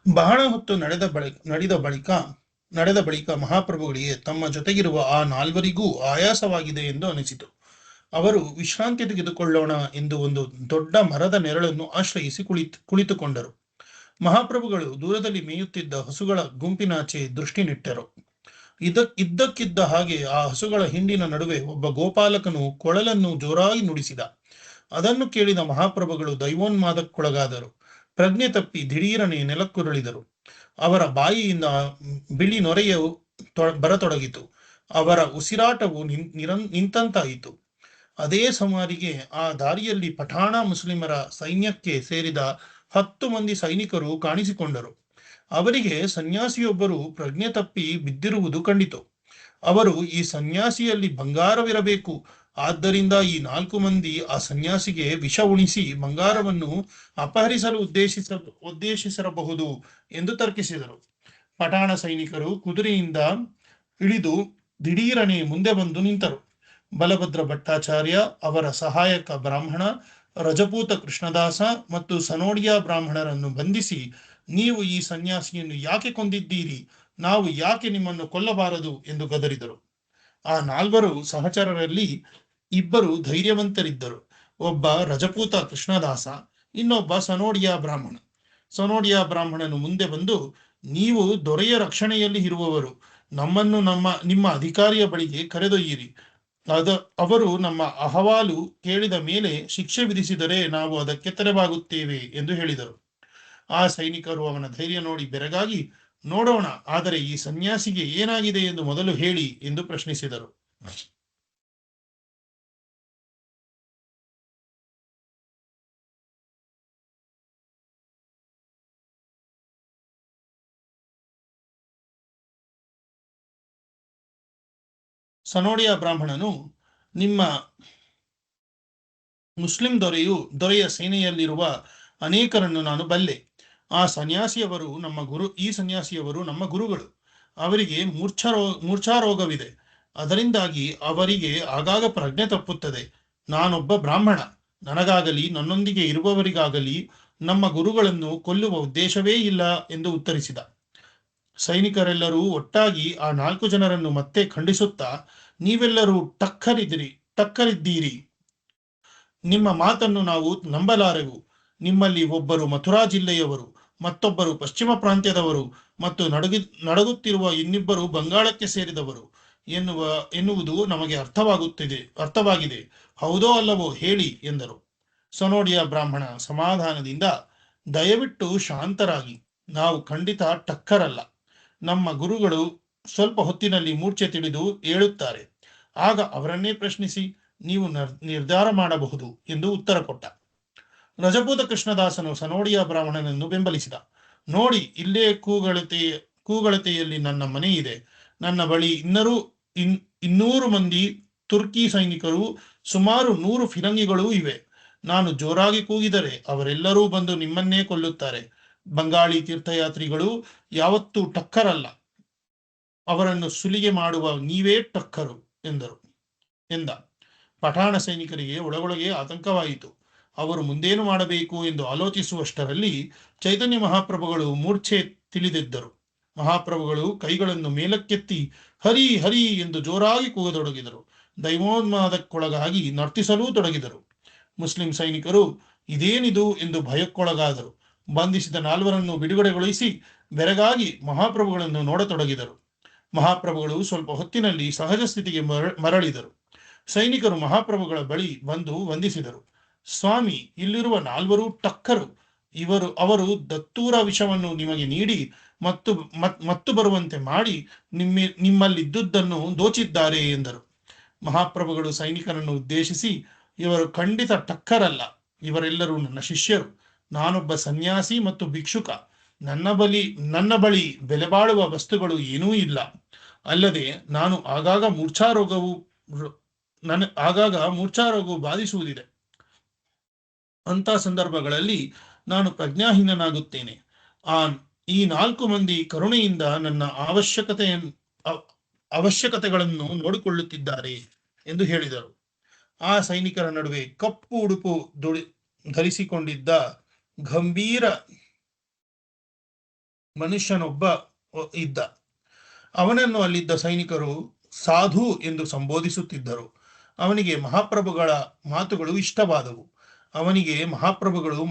ಬಹಳ ಹೊತ್ತು ನಡೆದ ಬಳಿಕ ಮಹಾಪ್ರಭುಗಳಿಗೆ ತಮ್ಮ ಜೊತೆಗಿರುವ ಆ ನಾಲ್ವರಿಗೂ ಆಯಾಸವಾಗಿದೆ ಎಂದು ಅನಿಸಿತು. ಅವರು ವಿಶ್ರಾಂತಿ ತೆಗೆದುಕೊಳ್ಳೋಣ ಎಂದು ಒಂದು ದೊಡ್ಡ ಮರದ ನೆರಳನ್ನು ಆಶ್ರಯಿಸಿ ಕುಳಿತುಕೊಂಡರು. ಮಹಾಪ್ರಭುಗಳು ದೂರದಲ್ಲಿ ಮೇಯುತ್ತಿದ್ದ ಹಸುಗಳ ಗುಂಪಿನಾಚೆ ದೃಷ್ಟಿ ನೆಟ್ಟರು. ಇದ್ದಕ್ಕಿದ್ದ ಹಾಗೆ ಆ ಹಸುಗಳ ಹಿಂಡಿನ ನಡುವೆ ಒಬ್ಬ ಗೋಪಾಲಕನು ಕೊಳಲನ್ನು ಜೋರಾಗಿ ನುಡಿಸಿದ. ಅದನ್ನು ಕೇಳಿದ ಮಹಾಪ್ರಭುಗಳು ದೈವೋನ್ಮಾದಕ್ಕೊಳಗಾದರು. ಪ್ರಜ್ಞೆ ತಪ್ಪಿ ದಿಢೀರನೆ ನೆಲಕ್ಕುರುಳಿದರು. ಅವರ ಬಾಯಿಯಿಂದ ಬಿಳಿ ನೊರೆಯು ಬರತೊಡಗಿತು. ಅವರ ಉಸಿರಾಟವು ನಿಂತಂತಾಯಿತು. ಅದೇ ಸುಮಾರಿಗೆ ಆ ದಾರಿಯಲ್ಲಿ ಪಠಾಣ ಮುಸ್ಲಿಮರ ಸೈನ್ಯಕ್ಕೆ ಸೇರಿದ 10 ಮಂದಿ ಸೈನಿಕರು ಕಾಣಿಸಿಕೊಂಡರು. ಅವರಿಗೆ ಸನ್ಯಾಸಿಯೊಬ್ಬರು ಪ್ರಜ್ಞೆ ತಪ್ಪಿ ಬಿದ್ದಿರುವುದು ಕಂಡಿತು. ಅವರು ಈ ಸನ್ಯಾಸಿಯಲ್ಲಿ ಬಂಗಾರವಿರಬೇಕು, ಆದ್ದರಿಂದ ಈ 4 ಮಂದಿ ಆ ಸನ್ಯಾಸಿಗೆ ವಿಷ ಉಣಿಸಿ ಬಂಗಾರವನ್ನು ಅಪಹರಿಸಲು ಉದ್ದೇಶಿಸಿರಬಹುದು ಎಂದು ತರ್ಕಿಸಿದರು. ಪಠಾಣ ಸೈನಿಕರು ಕುದುರೆಯಿಂದ ಇಳಿದು ದಿಢೀರನೆ ಮುಂದೆ ಬಂದು ನಿಂತರು. ಬಲಭದ್ರ ಭಟ್ಟಾಚಾರ್ಯ, ಅವರ ಸಹಾಯಕ ಬ್ರಾಹ್ಮಣ ರಜಪೂತ ಕೃಷ್ಣದಾಸ ಮತ್ತು ಸನೋಡಿಯಾ ಬ್ರಾಹ್ಮಣರನ್ನು ಬಂಧಿಸಿ, ನೀವು ಈ ಸನ್ಯಾಸಿಯನ್ನು ಯಾಕೆ ಕೊಂದಿದ್ದೀರಿ? ನಾವು ಯಾಕೆ ನಿಮ್ಮನ್ನು ಕೊಲ್ಲಬಾರದು ಎಂದು ಗದರಿದರು. ಆ 4 ಸಹಚರರಲ್ಲಿ ಇಬ್ಬರು ಧೈರ್ಯವಂತರಿದ್ದರು. ಒಬ್ಬ ರಜಪೂತ ಕೃಷ್ಣದಾಸ, ಇನ್ನೊಬ್ಬ ಸನೋಡಿಯಾ ಬ್ರಾಹ್ಮಣ. ಸನೋಡಿಯಾ ಬ್ರಾಹ್ಮಣನು ಮುಂದೆ ಬಂದು, ನೀವು ದೊರೆಯ ರಕ್ಷಣೆಯಲ್ಲಿ ಇರುವವರು, ನಮ್ಮನ್ನು ನಿಮ್ಮ ಅಧಿಕಾರಿಯ ಬಳಿಗೆ ಕರೆದೊಯ್ಯಿರಿ. ಅವರು ನಮ್ಮ ಅಹವಾಲು ಕೇಳಿದ ಮೇಲೆ ಶಿಕ್ಷೆ ವಿಧಿಸಿದರೆ ನಾವು ಅದಕ್ಕೆ ತೆರವಾಗುತ್ತೇವೆ ಎಂದು ಹೇಳಿದರು. ಆ ಸೈನಿಕರು ಅವನ ಧೈರ್ಯ ನೋಡಿ ಬೆರಗಾಗಿ, ನೋಡೋಣ, ಆದರೆ ಈ ಸನ್ಯಾಸಿಗೆ ಏನಾಗಿದೆ ಎಂದು ಮೊದಲು ಹೇಳಿ ಎಂದು ಪ್ರಶ್ನಿಸಿದರು. ಸನೋಡಿಯಾ ಬ್ರಾಹ್ಮಣನು, ನಿಮ್ಮ ಮುಸ್ಲಿಂ ದೊರೆಯ ಸೇನೆಯಲ್ಲಿರುವ ಅನೇಕರನ್ನು ನಾನು ಬಲ್ಲೆ. ಈ ಸನ್ಯಾಸಿಯವರು ನಮ್ಮ ಗುರುಗಳು. ಅವರಿಗೆ ಮೂರ್ಛಾರೋಗವಿದೆ. ಅದರಿಂದಾಗಿ ಅವರಿಗೆ ಆಗಾಗ ಪ್ರಜ್ಞೆ ತಪ್ಪುತ್ತದೆ. ನಾನೊಬ್ಬ ಬ್ರಾಹ್ಮಣ. ನನಗಾಗಲಿ ನನ್ನೊಂದಿಗೆ ಇರುವವರಿಗಾಗಲಿ ನಮ್ಮ ಗುರುಗಳನ್ನು ಕೊಲ್ಲುವ ಉದ್ದೇಶವೇ ಇಲ್ಲ ಎಂದು ಉತ್ತರಿಸಿದ. ಸೈನಿಕರೆಲ್ಲರೂ ಒಟ್ಟಾಗಿ ಆ 4 ಜನರನ್ನು ಮತ್ತೆ ಖಂಡಿಸುತ್ತಾ, ನೀವೆಲ್ಲರೂ ಟಕ್ಕರಿದ್ದೀರಿ. ನಿಮ್ಮ ಮಾತನ್ನು ನಾವು ನಂಬಲಾರೆವು. ನಿಮ್ಮಲ್ಲಿ ಒಬ್ಬರು ಮಥುರಾ ಜಿಲ್ಲೆಯವರು, ಮತ್ತೊಬ್ಬರು ಪಶ್ಚಿಮ ಪ್ರಾಂತ್ಯದವರು ಮತ್ತು ನಡಗುತ್ತಿರುವ ಇನ್ನಿಬ್ಬರು ಬಂಗಾಳಕ್ಕೆ ಸೇರಿದವರು ಎನ್ನುವುದು ನಮಗೆ ಅರ್ಥವಾಗಿದೆ. ಹೌದೋ ಅಲ್ಲವೋ ಹೇಳಿ ಎಂದರು. ಸನೋಡಿಯಾ ಬ್ರಾಹ್ಮಣ ಸಮಾಧಾನದಿಂದ, ದಯವಿಟ್ಟು ಶಾಂತರಾಗಿ. ನಾವು ಖಂಡಿತ ಟಕ್ಕರಲ್ಲ. ನಮ್ಮ ಗುರುಗಳು ಸ್ವಲ್ಪ ಹೊತ್ತಿನಲ್ಲಿ ಮೂರ್ಛೆ ತಿಳಿದು ಏಳುತ್ತಾರೆ. ಆಗ ಅವರನ್ನೇ ಪ್ರಶ್ನಿಸಿ ನೀವು ನಿರ್ಧಾರ ಮಾಡಬಹುದು ಎಂದು ಉತ್ತರ ಕೊಟ್ಟ. ರಜಪೂತ ಕೃಷ್ಣದಾಸನು ಸನೋಡಿಯಾ ಬ್ರಾಹ್ಮಣನನ್ನು ಬೆಂಬಲಿಸಿದ. ನೋಡಿ, ಇಲ್ಲೇ ಕೂಗಳತೆಯಲ್ಲಿ ನನ್ನ ಮನೆ ಇದೆ. ನನ್ನ ಬಳಿ 200 ಮಂದಿ ತುರ್ಕಿ ಸೈನಿಕರು, ಸುಮಾರು 100 ಫಿರಂಗಿಗಳೂ ಇವೆ. ನಾನು ಜೋರಾಗಿ ಕೂಗಿದರೆ ಅವರೆಲ್ಲರೂ ಬಂದು ನಿಮ್ಮನ್ನೇ ಕೊಲ್ಲುತ್ತಾರೆ. ಬಂಗಾಳಿ ತೀರ್ಥಯಾತ್ರಿಗಳು ಯಾವತ್ತೂ ಟಕ್ಕರಲ್ಲ. ಅವರನ್ನು ಸುಲಿಗೆ ಮಾಡುವ ನೀವೇ ಟಕ್ಕರು ಎಂದ. ಪಠಾಣ ಸೈನಿಕರಿಗೆ ಒಳಗೊಳಗೆ ಆತಂಕವಾಯಿತು. ಅವರು ಮುಂದೇನು ಮಾಡಬೇಕು ಎಂದು ಆಲೋಚಿಸುವಷ್ಟರಲ್ಲಿ ಚೈತನ್ಯ ಮಹಾಪ್ರಭುಗಳು ಮೂರ್ಛೆ ತಿಳಿದಿದ್ದರು. ಮಹಾಪ್ರಭುಗಳು ಕೈಗಳನ್ನು ಮೇಲಕ್ಕೆತ್ತಿ ಹರಿ ಹರಿ ಎಂದು ಜೋರಾಗಿ ಕೂಗತೊಡಗಿದರು. ದೈವೋನ್ಮಾದಕ್ಕೊಳಗಾಗಿ ನರ್ತಿಸಲೂ ತೊಡಗಿದರು. ಮುಸ್ಲಿಂ ಸೈನಿಕರು ಇದೇನಿದು ಎಂದು ಭಯಕ್ಕೊಳಗಾದರು. ಬಂಧಿಸಿದ 4ರನ್ನು ಬಿಡುಗಡೆಗೊಳಿಸಿ ಬೆರಗಾಗಿ ಮಹಾಪ್ರಭುಗಳನ್ನು ನೋಡತೊಡಗಿದರು. ಮಹಾಪ್ರಭುಗಳು ಸ್ವಲ್ಪ ಹೊತ್ತಿನಲ್ಲಿ ಸಹಜ ಸ್ಥಿತಿಗೆ ಮರಳಿದರು. ಸೈನಿಕರು ಮಹಾಪ್ರಭುಗಳ ಬಳಿ ಬಂದು ವಂದಿಸಿದರು. ಸ್ವಾಮಿ, ಇಲ್ಲಿರುವ 4 ಟಕ್ಕರು. ಅವರು ದತ್ತೂರ ವಿಷವನ್ನು ನಿಮಗೆ ನೀಡಿ ಮತ್ತು ಬರುವಂತೆ ಮಾಡಿ ನಿಮ್ಮಲ್ಲಿದ್ದುದನ್ನು ದೋಚಿದ್ದಾರೆ ಎಂದರು. ಮಹಾಪ್ರಭುಗಳು ಸೈನಿಕರನ್ನು ಉದ್ದೇಶಿಸಿ, ಇವರು ಖಂಡಿತ ಟಕ್ಕರಲ್ಲ. ಇವರೆಲ್ಲರೂ ನನ್ನ ಶಿಷ್ಯರು. ನಾನೊಬ್ಬ ಸನ್ಯಾಸಿ ಮತ್ತು ಭಿಕ್ಷುಕ. ನನ್ನ ಬಳಿ ಬೆಲೆಬಾಳುವ ವಸ್ತುಗಳು ಏನೂ ಇಲ್ಲ. ಅಲ್ಲದೆ ನಾನು ಆಗಾಗ ಮೂರ್ಛಾರೋಗವು ಬಾಧಿಸುವುದಿದೆ. ಅಂತ ಸಂದರ್ಭಗಳಲ್ಲಿ ನಾನು ಪ್ರಜ್ಞಾಹೀನನಾಗುತ್ತೇನೆ. ಈ 4 ಮಂದಿ ಕರುಣೆಯಿಂದ ನನ್ನ ಅವಶ್ಯಕತೆಗಳನ್ನು ನೋಡಿಕೊಳ್ಳುತ್ತಿದ್ದಾರೆ ಎಂದು ಹೇಳಿದರು. ಆ ಸೈನಿಕರ ನಡುವೆ ಕಪ್ಪು ಉಡುಪು ಧರಿಸಿಕೊಂಡಿದ್ದ ಗಂಭೀರ ಮನುಷ್ಯನೊಬ್ಬ ಇದ್ದ. ಅವನನ್ನು ಅಲ್ಲಿದ್ದ ಸೈನಿಕರು ಸಾಧು ಎಂದು ಸಂಬೋಧಿಸುತ್ತಿದ್ದರು. ಅವನಿಗೆ ಮಹಾಪ್ರಭುಗಳ ಮಾತುಗಳು ಇಷ್ಟವಾದವು. ಅವನಿಗೆ ಮಹಾಪ್ರಭುಗಳು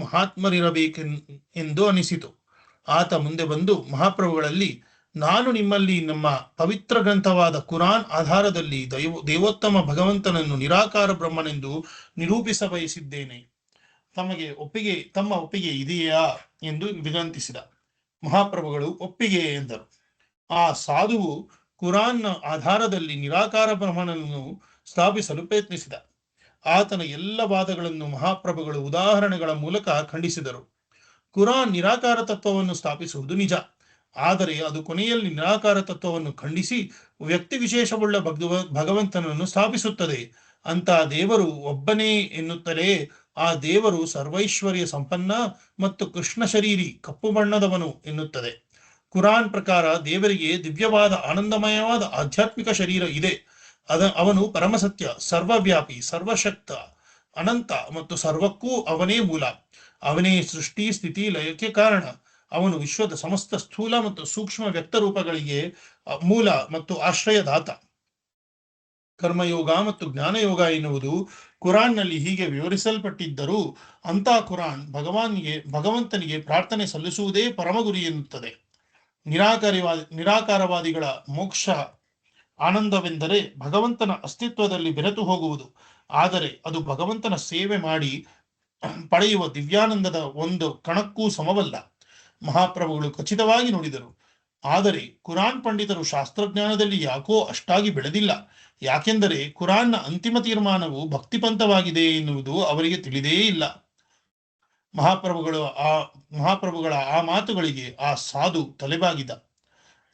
ಎಂದು ಅನಿಸಿತು. ಆತ ಮುಂದೆ ಬಂದು ಮಹಾಪ್ರಭುಗಳಲ್ಲಿ, ನಾನು ನಿಮ್ಮಲ್ಲಿ ನಮ್ಮ ಪವಿತ್ರ ಗ್ರಂಥವಾದ ಕುರಾನ್ ಆಧಾರದಲ್ಲಿ ದೇವೋತ್ತಮ ಭಗವಂತನನ್ನು ನಿರಾಕಾರ ಬ್ರಹ್ಮನೆಂದು ನಿರೂಪಿಸ ಬಯಸಿದ್ದೇನೆ. ತಮ್ಮ ಒಪ್ಪಿಗೆ ಇದೆಯಾ ಎಂದು ವಿನಂತಿಸಿದ. ಮಹಾಪ್ರಭುಗಳು ಒಪ್ಪಿಗೆ ಎಂದರು. ಆ ಸಾಧುವು ಕುರಾನ್ನ ಆಧಾರದಲ್ಲಿ ನಿರಾಕಾರ ಬ್ರಹ್ಮನನ್ನು ಸ್ಥಾಪಿಸಲು ಪ್ರಯತ್ನಿಸಿದ. ಆತನ ಎಲ್ಲ ವಾದಗಳನ್ನು ಮಹಾಪ್ರಭುಗಳು ಉದಾಹರಣೆಗಳ ಮೂಲಕ ಖಂಡಿಸಿದರು. ಕುರಾನ್ ನಿರಾಕಾರ ತತ್ವವನ್ನು ಸ್ಥಾಪಿಸುವುದು ನಿಜ, ಆದರೆ ಅದು ಕೊನೆಯಲ್ಲಿ ನಿರಾಕಾರ ತತ್ವವನ್ನು ಖಂಡಿಸಿ ವ್ಯಕ್ತಿ ವಿಶೇಷವುಳ್ಳ ಭಗವಂತನನ್ನು ಸ್ಥಾಪಿಸುತ್ತದೆ. ಅಂತ ದೇವರು ಒಬ್ಬನೇ ಎನ್ನುತ್ತಲೇ ಆ ದೇವರು ಸರ್ವೈಶ್ವರ್ಯ ಸಂಪನ್ನ ಮತ್ತು ಕೃಷ್ಣ ಶರೀರಿ ಕಪ್ಪು ಬಣ್ಣದವನು ಎನ್ನುತ್ತದೆ. ಕುರಾನ್ ಪ್ರಕಾರ ದೇವರಿಗೆ ದಿವ್ಯವಾದ ಆನಂದಮಯವಾದ ಆಧ್ಯಾತ್ಮಿಕ ಶರೀರ ಇದೆ. ಅವನು ಪರಮಸತ್ಯ, ಸರ್ವವ್ಯಾಪಿ, ಸರ್ವಶಕ್ತ, ಅನಂತ ಮತ್ತು ಸರ್ವಕ್ಕೂ ಅವನೇ ಮೂಲ. ಅವನೇ ಸೃಷ್ಟಿ, ಸ್ಥಿತಿ, ಲಯಕ್ಕೆ ಕಾರಣ. ಅವನು ವಿಶ್ವದ ಸಮಸ್ತ ಸ್ಥೂಲ ಮತ್ತು ಸೂಕ್ಷ್ಮ ವ್ಯಕ್ತರೂಪಗಳಿಗೆ ಮೂಲ ಮತ್ತು ಆಶ್ರಯದಾತ. ಕರ್ಮಯೋಗ ಮತ್ತು ಜ್ಞಾನಯೋಗ ಎನ್ನುವುದು ಕುರಾನ್ನಲ್ಲಿ ಹೀಗೆ ವಿವರಿಸಲ್ಪಟ್ಟಿದ್ದರೂ ಅಂತ ಕುರಾನ್ ಭಗವಂತನಿಗೆ ಪ್ರಾರ್ಥನೆ ಸಲ್ಲಿಸುವುದೇ ಪರಮಗುರಿ ಎನ್ನುತ್ತದೆ. ನಿರಾಕಾರವಾದಿಗಳ ಮೋಕ್ಷ ಆನಂದವೆಂದರೆ ಭಗವಂತನ ಅಸ್ತಿತ್ವದಲ್ಲಿ ಬೆರೆತು ಹೋಗುವುದು. ಆದರೆ ಅದು ಭಗವಂತನ ಸೇವೆ ಮಾಡಿ ಪಡೆಯುವ ದಿವ್ಯಾನಂದದ ಒಂದು ಕಣಕ್ಕೂ ಸಮವಲ್ಲ. ಮಹಾಪ್ರಭುಗಳು ಖಚಿತವಾಗಿ ನುಡಿದರು. ಆದರೆ ಕುರಾನ್ ಪಂಡಿತರು ಶಾಸ್ತ್ರಜ್ಞಾನದಲ್ಲಿ ಯಾಕೋ ಅಷ್ಟಾಗಿ ಬೆಳೆದಿಲ್ಲ. ಯಾಕೆಂದರೆ ಕುರಾನ್ನ ಅಂತಿಮ ತೀರ್ಮಾನವು ಭಕ್ತಿಪಂಥವಾಗಿದೆ ಎನ್ನುವುದು ಅವರಿಗೆ ತಿಳಿದೇ ಇಲ್ಲ. ಮಹಾಪ್ರಭುಗಳ ಆ ಮಾತುಗಳಿಗೆ ಆ ಸಾಧು ತಲೆಬಾಗಿದ.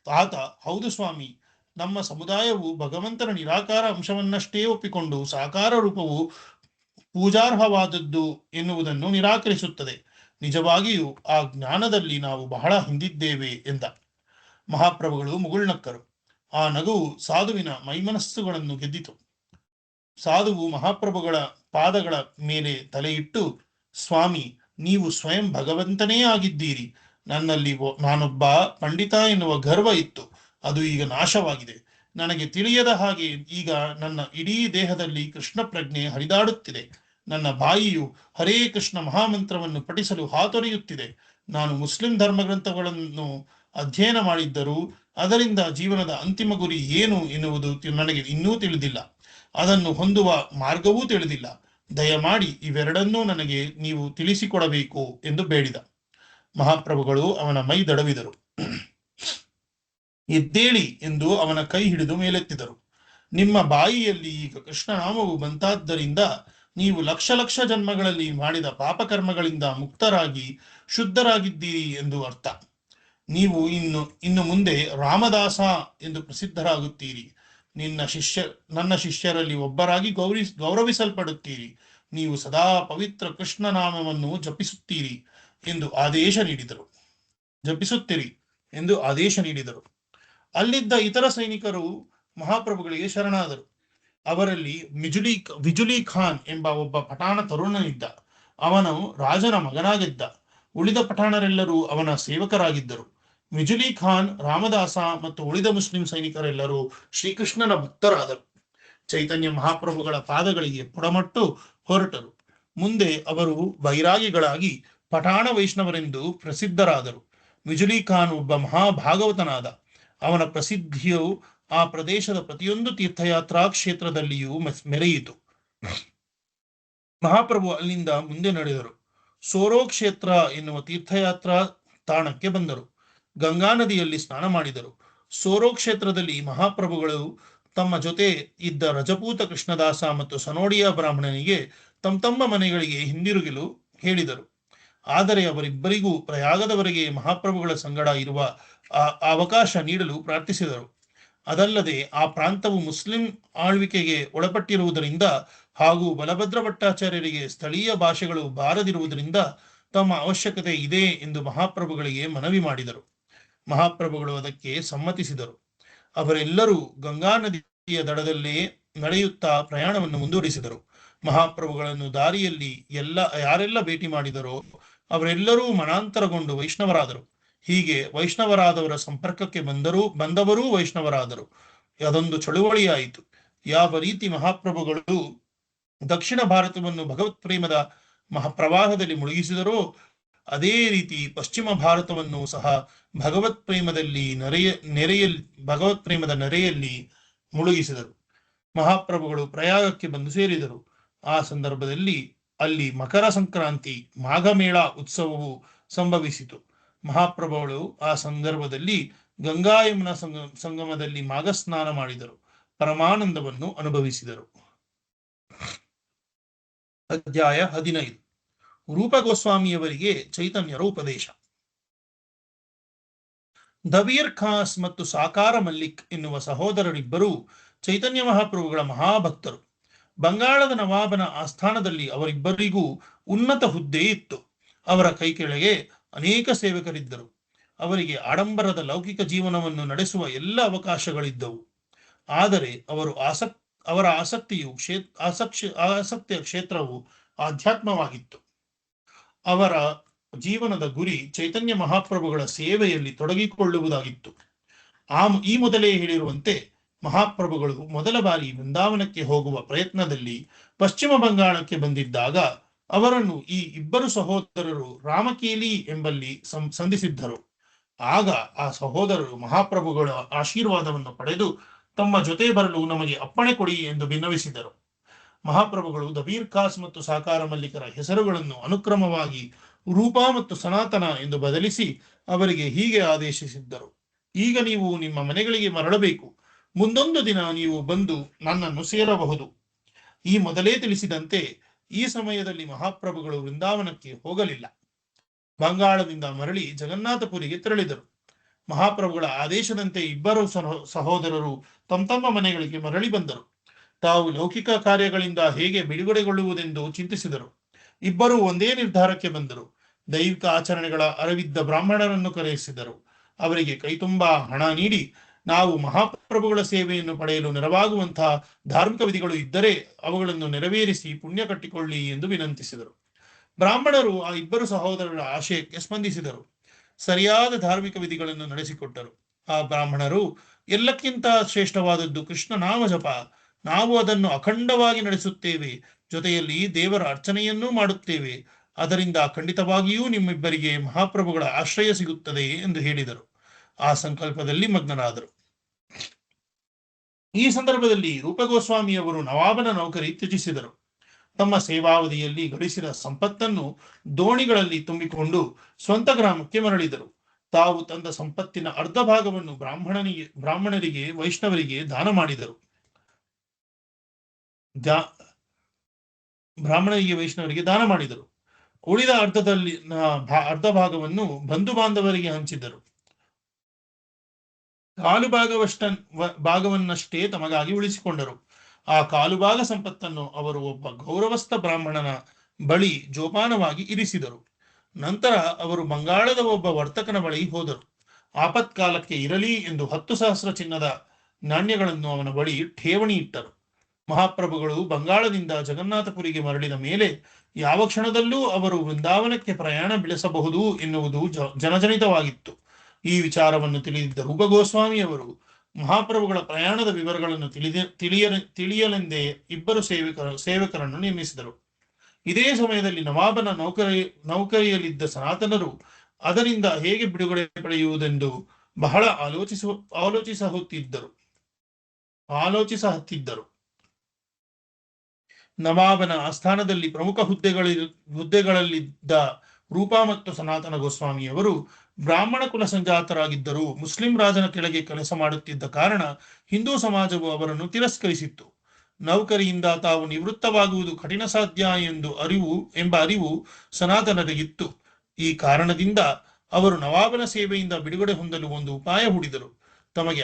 ಆತ, ಹೌದು ಸ್ವಾಮಿ, ನಮ್ಮ ಸಮುದಾಯವು ಭಗವಂತನ ನಿರಾಕಾರ ಅಂಶವನ್ನಷ್ಟೇ ಒಪ್ಪಿಕೊಂಡು ಸಾಕಾರ ರೂಪವು ಪೂಜಾರ್ಹವಾದದ್ದು ಎನ್ನುವುದನ್ನು ನಿರಾಕರಿಸುತ್ತದೆ. ನಿಜವಾಗಿಯೂ ಆ ಜ್ಞಾನದಲ್ಲಿ ನಾವು ಬಹಳ ಹಿಂದಿದ್ದೇವೆ ಎಂದ. ಮಹಾಪ್ರಭುಗಳು ಮುಗುಳ್ನಕ್ಕರು. ಆ ನಗುವು ಸಾಧುವಿನ ಮೈಮನಸ್ಸುಗಳನ್ನು ಗೆದ್ದಿತು. ಸಾಧುವು ಮಹಾಪ್ರಭುಗಳ ಪಾದಗಳ ಮೇಲೆ ತಲೆಯಿಟ್ಟು, ಸ್ವಾಮಿ, ನೀವು ಸ್ವಯಂ ಭಗವಂತನೇ ಆಗಿದ್ದೀರಿ. ನನ್ನಲ್ಲಿ ನಾನೊಬ್ಬ ಪಂಡಿತ ಎನ್ನುವ ಗರ್ವ ಇತ್ತು, ಅದು ಈಗ ನಾಶವಾಗಿದೆ. ನನಗೆ ತಿಳಿಯದ ಹಾಗೆ ಈಗ ನನ್ನ ಇಡೀ ದೇಹದಲ್ಲಿ ಕೃಷ್ಣ ಪ್ರಜ್ಞೆ ಹರಿದಾಡುತ್ತಿದೆ. ನನ್ನ ಬಾಯಿಯು ಹರೇ ಕೃಷ್ಣ ಮಹಾಮಂತ್ರವನ್ನು ಪಠಿಸಲು ಹಾತೊರೆಯುತ್ತಿದೆ. ನಾನು ಮುಸ್ಲಿಂ ಧರ್ಮಗ್ರಂಥಗಳನ್ನು ಅಧ್ಯಯನ ಮಾಡಿದ್ದರೂ ಅದರಿಂದ ಜೀವನದ ಅಂತಿಮ ಗುರಿ ಏನು ಎನ್ನುವುದು ನನಗೆ ಇನ್ನೂ ತಿಳಿದಿಲ್ಲ. ಅದನ್ನು ಹೊಂದುವ ಮಾರ್ಗವೂ ತಿಳಿದಿಲ್ಲ. ದಯಮಾಡಿ ಇವೆರಡನ್ನೂ ನನಗೆ ನೀವು ತಿಳಿಸಿಕೊಡಬೇಕು ಎಂದು ಬೇಡಿದ. ಮಹಾಪ್ರಭುಗಳು ಅವನ ಮೈ ದಡವಿದರು. ಎದ್ದೇಳಿ ಎಂದು ಅವನ ಕೈ ಹಿಡಿದು ಮೇಲೆತ್ತಿದರು. ನಿಮ್ಮ ಬಾಯಿಯಲ್ಲಿ ಈಗ ಕೃಷ್ಣನಾಮವು ಬಂತಾದ್ದರಿಂದ ನೀವು ಲಕ್ಷ ಲಕ್ಷ ಜನ್ಮಗಳಲ್ಲಿ ಮಾಡಿದ ಪಾಪಕರ್ಮಗಳಿಂದ ಮುಕ್ತರಾಗಿ ಶುದ್ಧರಾಗಿದ್ದೀರಿ ಎಂದು ಅರ್ಥ. ನೀವು ಇನ್ನು ಮುಂದೆ ರಾಮದಾಸ ಎಂದು ಪ್ರಸಿದ್ಧರಾಗುತ್ತೀರಿ. ನನ್ನ ಶಿಷ್ಯರಲ್ಲಿ ಒಬ್ಬರಾಗಿ ಗೌರವಿಸಲ್ಪಡುತ್ತೀರಿ. ನೀವು ಸದಾ ಪವಿತ್ರ ಕೃಷ್ಣನಾಮವನ್ನು ಜಪಿಸುತ್ತೀರಿ ಎಂದು ಆದೇಶ ನೀಡಿದರು. ಅಲ್ಲಿದ್ದ ಇತರ ಸೈನಿಕರು ಮಹಾಪ್ರಭುಗಳಿಗೆ ಶರಣಾದರು. ಅವರಲ್ಲಿ ವಿಜುಲಿ ಖಾನ್ ಎಂಬ ಒಬ್ಬ ಪಠಾಣ ತರುಣನಿದ್ದ. ಅವನು ರಾಜನ ಮಗನಾಗಿದ್ದ. ಉಳಿದ ಪಠಾಣರೆಲ್ಲರೂ ಅವನ ಸೇವಕರಾಗಿದ್ದರು. ವಿಜುಲಿ ಖಾನ್, ರಾಮದಾಸ ಮತ್ತು ಉಳಿದ ಮುಸ್ಲಿಂ ಸೈನಿಕರೆಲ್ಲರೂ ಶ್ರೀಕೃಷ್ಣನ ಭಕ್ತರಾದರು. ಚೈತನ್ಯ ಮಹಾಪ್ರಭುಗಳ ಪಾದಗಳಿಗೆ ಪುಡಮಟ್ಟು ಹೊರಟರು. ಮುಂದೆ ಅವರು ಬೈರಾಗಿಗಳಾಗಿ ಪಠಾಣ ವೈಷ್ಣವರೆಂದು ಪ್ರಸಿದ್ಧರಾದರು. ವಿಜುಲಿ ಖಾನ್ ಒಬ್ಬ ಮಹಾಭಾಗವತನಾದ. ಅವನ ಪ್ರಸಿದ್ಧಿಯು ಆ ಪ್ರದೇಶದ ಪ್ರತಿಯೊಂದು ತೀರ್ಥಯಾತ್ರಾ ಕ್ಷೇತ್ರದಲ್ಲಿಯೂ ಮೆರೆಯಿತು. ಮಹಾಪ್ರಭು ಅಲ್ಲಿಂದ ಮುಂದೆ ನಡೆದರು. ಸೋರೋ ಕ್ಷೇತ್ರ ಎನ್ನುವ ತೀರ್ಥಯಾತ್ರಾ ತಾಣಕ್ಕೆ ಬಂದರು. ಗಂಗಾ ನದಿಯಲ್ಲಿ ಸ್ನಾನ ಮಾಡಿದರು. ಸೋರೋ ಕ್ಷೇತ್ರದಲ್ಲಿ ಮಹಾಪ್ರಭುಗಳು ತಮ್ಮ ಜೊತೆ ಇದ್ದ ರಜಪೂತ ಕೃಷ್ಣದಾಸ ಮತ್ತು ಸನೋಡಿಯಾ ಬ್ರಾಹ್ಮಣನಿಗೆ ತಮ್ಮ ಮನೆಗಳಿಗೆ ಹಿಂದಿರುಗಲು ಹೇಳಿದರು. ಆದರೆ ಅವರಿಬ್ಬರಿಗೂ ಪ್ರಯಾಗದವರೆಗೆ ಮಹಾಪ್ರಭುಗಳ ಸಂಗಡ ಇರುವ ಅವಕಾಶ ನೀಡಲು ಪ್ರಾರ್ಥಿಸಿದರು. ಅದಲ್ಲದೆ ಆ ಪ್ರಾಂತವು ಮುಸ್ಲಿಂ ಆಳ್ವಿಕೆಗೆ ಒಳಪಟ್ಟಿರುವುದರಿಂದ ಹಾಗೂ ಬಲಭದ್ರ ಭಟ್ಟಾಚಾರ್ಯರಿಗೆ ಸ್ಥಳೀಯ ಭಾಷೆಗಳು ಬಾರದಿರುವುದರಿಂದ ತಮ್ಮ ಅವಶ್ಯಕತೆ ಇದೆ ಎಂದು ಮಹಾಪ್ರಭುಗಳಿಗೆ ಮನವಿ ಮಾಡಿದರು. ಮಹಾಪ್ರಭುಗಳು ಅದಕ್ಕೆ ಸಮ್ಮತಿಸಿದರು. ಅವರೆಲ್ಲರೂ ಗಂಗಾ ನದಿಯ ದಡದಲ್ಲೇ ನಡೆಯುತ್ತಾ ಪ್ರಯಾಣವನ್ನು ಮುಂದುವರಿಸಿದರು. ಮಹಾಪ್ರಭುಗಳನ್ನು ದಾರಿಯಲ್ಲಿ ಯಾರೆಲ್ಲ ಭೇಟಿ ಮಾಡಿದರೋ ಅವರೆಲ್ಲರೂ ಮನಾಂತರಗೊಂಡು ವೈಷ್ಣವರಾದರು. ಹೀಗೆ ವೈಷ್ಣವರಾದವರ ಸಂಪರ್ಕಕ್ಕೆ ಬಂದವರೂ ವೈಷ್ಣವರಾದರು. ಅದೊಂದು ಚಳುವಳಿಯಾಯಿತು. ಯಾವ ರೀತಿ ಮಹಾಪ್ರಭುಗಳು ದಕ್ಷಿಣ ಭಾರತವನ್ನು ಭಗವತ್ ಪ್ರೇಮದ ಮಹಾಪ್ರವಾಹದಲ್ಲಿ ಮುಳುಗಿಸಿದರೋ, ಅದೇ ರೀತಿ ಪಶ್ಚಿಮ ಭಾರತವನ್ನು ಸಹ ಭಗವತ್ ಪ್ರೇಮದಲ್ಲಿ ಭಗವತ್ ಪ್ರೇಮದ ನೆರೆಯಲ್ಲಿ ಮುಳುಗಿಸಿದರು. ಮಹಾಪ್ರಭುಗಳು ಪ್ರಯಾಗಕ್ಕೆ ಬಂದು ಸೇರಿದರು. ಆ ಸಂದರ್ಭದಲ್ಲಿ ಅಲ್ಲಿ ಮಕರ ಸಂಕ್ರಾಂತಿ ಮಾಘಮೇಳ ಉತ್ಸವವು ಸಂಭವಿಸಿತು. ಮಹಾಪ್ರಭುಗಳು ಆ ಸಂದರ್ಭದಲ್ಲಿ ಗಂಗಾ ಯಮುನಾ ಸಂಗಮದಲ್ಲಿ ಮಾಘಸ್ನಾನ ಮಾಡಿದರು. ಪರಮಾನಂದವನ್ನು ಅನುಭವಿಸಿದರು. ಅಧ್ಯಾಯ 15. ರೂಪ ಗೋಸ್ವಾಮಿಯವರಿಗೆ ಚೈತನ್ಯರ ಉಪದೇಶ. ದಬೀರ್ ಖಾಸ್ ಮತ್ತು ಸಾಕಾರ ಮಲ್ಲಿಕ್ ಎನ್ನುವ ಸಹೋದರರಿಬ್ಬರು ಚೈತನ್ಯ ಮಹಾಪ್ರಭುಗಳ ಮಹಾಭಕ್ತರು. ಬಂಗಾಳದ ನವಾಬನ ಆಸ್ಥಾನದಲ್ಲಿ ಅವರಿಬ್ಬರಿಗೂ ಉನ್ನತ ಹುದ್ದೆ ಇತ್ತು. ಅವರ ಕೈ ಕೆಳಗೆ ಅನೇಕ ಸೇವಕರಿದ್ದರು. ಅವರಿಗೆ ಆಡಂಬರದ ಲೌಕಿಕ ಜೀವನವನ್ನು ನಡೆಸುವ ಎಲ್ಲ ಅವಕಾಶಗಳಿದ್ದವು. ಆದರೆ ಅವರ ಆಸಕ್ತಿಯ ಕ್ಷೇತ್ರವು ಆಧ್ಯಾತ್ಮವಾಗಿತ್ತು. ಅವರ ಜೀವನದ ಗುರಿ ಚೈತನ್ಯ ಮಹಾಪ್ರಭುಗಳ ಸೇವೆಯಲ್ಲಿ ತೊಡಗಿಕೊಳ್ಳುವುದಾಗಿತ್ತು. ಈ ಮೊದಲೇ ಹೇಳಿರುವಂತೆ ಮಹಾಪ್ರಭುಗಳು ಮೊದಲ ಬಾರಿ ವೃಂದಾವನಕ್ಕೆ ಹೋಗುವ ಪ್ರಯತ್ನದಲ್ಲಿ ಪಶ್ಚಿಮ ಬಂಗಾಳಕ್ಕೆ ಬಂದಿದ್ದಾಗ ಅವರನ್ನು ಈ ಇಬ್ಬರು ಸಹೋದರರು ರಾಮಕೇಲಿ ಎಂಬಲ್ಲಿ ಸಂಧಿಸಿದ್ದರು. ಆಗ ಆ ಸಹೋದರರು ಮಹಾಪ್ರಭುಗಳ ಆಶೀರ್ವಾದವನ್ನು ಪಡೆದು ತಮ್ಮ ಜೊತೆ ಬರಲು ನಮಗೆ ಅಪ್ಪಣೆ ಕೊಡಿ ಎಂದು ಭಿನ್ನವಿಸಿದರು. ಮಹಾಪ್ರಭುಗಳು ದಬೀರ್ ಖಾಸ್ ಮತ್ತು ಸಾಕಾರ ಮಲ್ಲಿಕರ ಹೆಸರುಗಳನ್ನು ಅನುಕ್ರಮವಾಗಿ ರೂಪ ಮತ್ತು ಸನಾತನ ಎಂದು ಬದಲಿಸಿ ಅವರಿಗೆ ಹೀಗೆ ಆದೇಶಿಸಿದ್ದರು: ಈಗ ನೀವು ನಿಮ್ಮ ಮನೆಗಳಿಗೆ ಮರಳಬೇಕು. ಮುಂದೊಂದು ದಿನ ನೀವು ಬಂದು ನನ್ನನ್ನು ಸೇರಬಹುದು. ಈ ಮೊದಲೇ ತಿಳಿಸಿದಂತೆ ಈ ಸಮಯದಲ್ಲಿ ಮಹಾಪ್ರಭುಗಳು ವೃಂದಾವನಕ್ಕೆ ಹೋಗಲಿಲ್ಲ. ಬಂಗಾಳದಿಂದ ಮರಳಿ ಜಗನ್ನಾಥಪುರಿಗೆ ತೆರಳಿದರು. ಮಹಾಪ್ರಭುಗಳ ಆದೇಶದಂತೆ ಇಬ್ಬರು ಸಹೋದರರು ತಮ್ಮ ಮನೆಗಳಿಗೆ ಮರಳಿ ಬಂದರು. ತಾವು ಲೌಕಿಕ ಕಾರ್ಯಗಳಿಂದ ಹೇಗೆ ಬಿಡುಗಡೆಗೊಳ್ಳುವುದೆಂದು ಚಿಂತಿಸಿದರು. ಇಬ್ಬರು ಒಂದೇ ನಿರ್ಧಾರಕ್ಕೆ ಬಂದರು. ದೈವಿಕ ಆಚರಣೆಗಳ ಅರಿವಿದ್ದ ಬ್ರಾಹ್ಮಣರನ್ನು ಕರೆಯಿಸಿದರು. ಅವರಿಗೆ ಕೈತುಂಬಾ ಹಣ ನೀಡಿ, ನಾವು ಮಹಾಪ್ರಭುಗಳ ಸೇವೆಯನ್ನು ಪಡೆಯಲು ನೆರವಾಗುವಂತಹ ಧಾರ್ಮಿಕ ವಿಧಿಗಳು ಇದ್ದರೆ ಅವುಗಳನ್ನು ನೆರವೇರಿಸಿ ಪುಣ್ಯ ಕಟ್ಟಿಕೊಳ್ಳಿ ಎಂದು ವಿನಂತಿಸಿದರು. ಬ್ರಾಹ್ಮಣರು ಆ ಇಬ್ಬರು ಸಹೋದರರ ಆಶಯಕ್ಕೆ ಸ್ಪಂದಿಸಿದರು. ಸರಿಯಾದ ಧಾರ್ಮಿಕ ವಿಧಿಗಳನ್ನು ನಡೆಸಿಕೊಟ್ಟರು. ಆ ಬ್ರಾಹ್ಮಣರು, ಎಲ್ಲಕ್ಕಿಂತ ಶ್ರೇಷ್ಠವಾದದ್ದು ಕೃಷ್ಣ ನಾಮ ಜಪ. ನಾವು ಅದನ್ನು ಅಖಂಡವಾಗಿ ನಡೆಸುತ್ತೇವೆ. ಜೊತೆಯಲ್ಲಿ ದೇವರ ಅರ್ಚನೆಯನ್ನೂ ಮಾಡುತ್ತೇವೆ. ಅದರಿಂದ ಖಂಡಿತವಾಗಿಯೂ ನಿಮ್ಮಿಬ್ಬರಿಗೆ ಮಹಾಪ್ರಭುಗಳ ಆಶ್ರಯ ಸಿಗುತ್ತದೆ ಎಂದು ಹೇಳಿದರು. ಆ ಸಂಕಲ್ಪದಲ್ಲಿ ಮಗ್ನರಾದರು. ಈ ಸಂದರ್ಭದಲ್ಲಿ ರೂಪಗೋಸ್ವಾಮಿಯವರು ನವಾಬನ ನೌಕರಿ ತ್ಯಜಿಸಿದರು. ತಮ್ಮ ಸೇವಾವಧಿಯಲ್ಲಿ ಗಳಿಸಿದ ಸಂಪತ್ತನ್ನು ದೋಣಿಗಳಲ್ಲಿ ತುಂಬಿಕೊಂಡು ಸ್ವಂತ ಗ್ರಾಮಕ್ಕೆ ಮರಳಿದರು. ತಾವು ತಂದ ಸಂಪತ್ತಿನ ಅರ್ಧ ಭಾಗವನ್ನು ಬ್ರಾಹ್ಮಣರಿಗೆ ವೈಷ್ಣವರಿಗೆ ದಾನ ಮಾಡಿದರು. ಉಳಿದ ಅರ್ಧ ಭಾಗವನ್ನು ಬಂಧು ಬಾಂಧವರಿಗೆ ಹಂಚಿದರು. ಕಾಲು ಭಾಗವನ್ನಷ್ಟೇ ತಮಗಾಗಿ ಉಳಿಸಿಕೊಂಡರು. ಆ ಕಾಲು ಭಾಗ ಸಂಪತ್ತನ್ನು ಅವರು ಒಬ್ಬ ಗೌರವಸ್ಥ ಬ್ರಾಹ್ಮಣನ ಬಳಿ ಜೋಪಾನವಾಗಿ ಇರಿಸಿದರು. ನಂತರ ಅವರು ಬಂಗಾಳದ ಒಬ್ಬ ವರ್ತಕನ ಬಳಿ ಹೋದರು. ಆಪತ್ಕಾಲಕ್ಕೆ ಇರಲಿ ಎಂದು 10,000 ಚಿನ್ನದ ನಾಣ್ಯಗಳನ್ನು ಅವನ ಬಳಿ ಠೇವಣಿ ಇಟ್ಟರು. ಮಹಾಪ್ರಭುಗಳು ಬಂಗಾಳದಿಂದ ಜಗನ್ನಾಥಪುರಿಗೆ ಮರಳಿದ ಮೇಲೆ ಯಾವ ಕ್ಷಣದಲ್ಲೂ ಅವರು ವೃಂದಾವನಕ್ಕೆ ಪ್ರಯಾಣ ಬೆಳೆಸಬಹುದು ಎನ್ನುವುದು ಜನಜನಿತವಾಗಿತ್ತು. ಈ ವಿಚಾರವನ್ನು ತಿಳಿದಿದ್ದ ರೂಪಗೋಸ್ವಾಮಿಯವರು ಮಹಾಪ್ರಭುಗಳ ಪ್ರಯಾಣದ ವಿವರಗಳನ್ನು ತಿಳಿಯಲೆಂದೇ ಇಬ್ಬರು ಸೇವಕರನ್ನು ನೇಮಿಸಿದರು. ಇದೇ ಸಮಯದಲ್ಲಿ ನವಾಬನ ನೌಕರಿಯಲ್ಲಿದ್ದ ಸನಾತನರು ಅದರಿಂದ ಹೇಗೆ ಬಿಡುಗಡೆ ಪಡೆಯುವುದೆಂದು ಬಹಳ ಆಲೋಚಿಸಹತ್ತಿದ್ದರು. ನವಾಬನ ಆಸ್ಥಾನದಲ್ಲಿ ಪ್ರಮುಖ ಹುದ್ದೆಗಳಲ್ಲಿದ್ದ ರೂಪ ಮತ್ತು ಸನಾತನ ಗೋಸ್ವಾಮಿಯವರು ಬ್ರಾಹ್ಮಣ ಕುಲ ಸಂಜಾತರಾಗಿದ್ದರೂ ಮುಸ್ಲಿಂ ರಾಜನ ಕೆಳಗೆ ಕೆಲಸ ಮಾಡುತ್ತಿದ್ದ ಕಾರಣ ಹಿಂದೂ ಸಮಾಜವು ಅವರನ್ನು ತಿರಸ್ಕರಿಸಿತ್ತು. ನೌಕರಿಯಿಂದ ತಾವು ನಿವೃತ್ತವಾಗುವುದು ಕಠಿಣ ಸಾಧ್ಯ ಎಂಬ ಅರಿವು ಸನಾತನರಿಗಿತ್ತು. ಈ ಕಾರಣದಿಂದ ಅವರು ನವಾಬನ ಸೇವೆಯಿಂದ ಬಿಡುಗಡೆ ಹೊಂದಲು ಒಂದು ಉಪಾಯ ಹೂಡಿದರು. ತಮಗೆ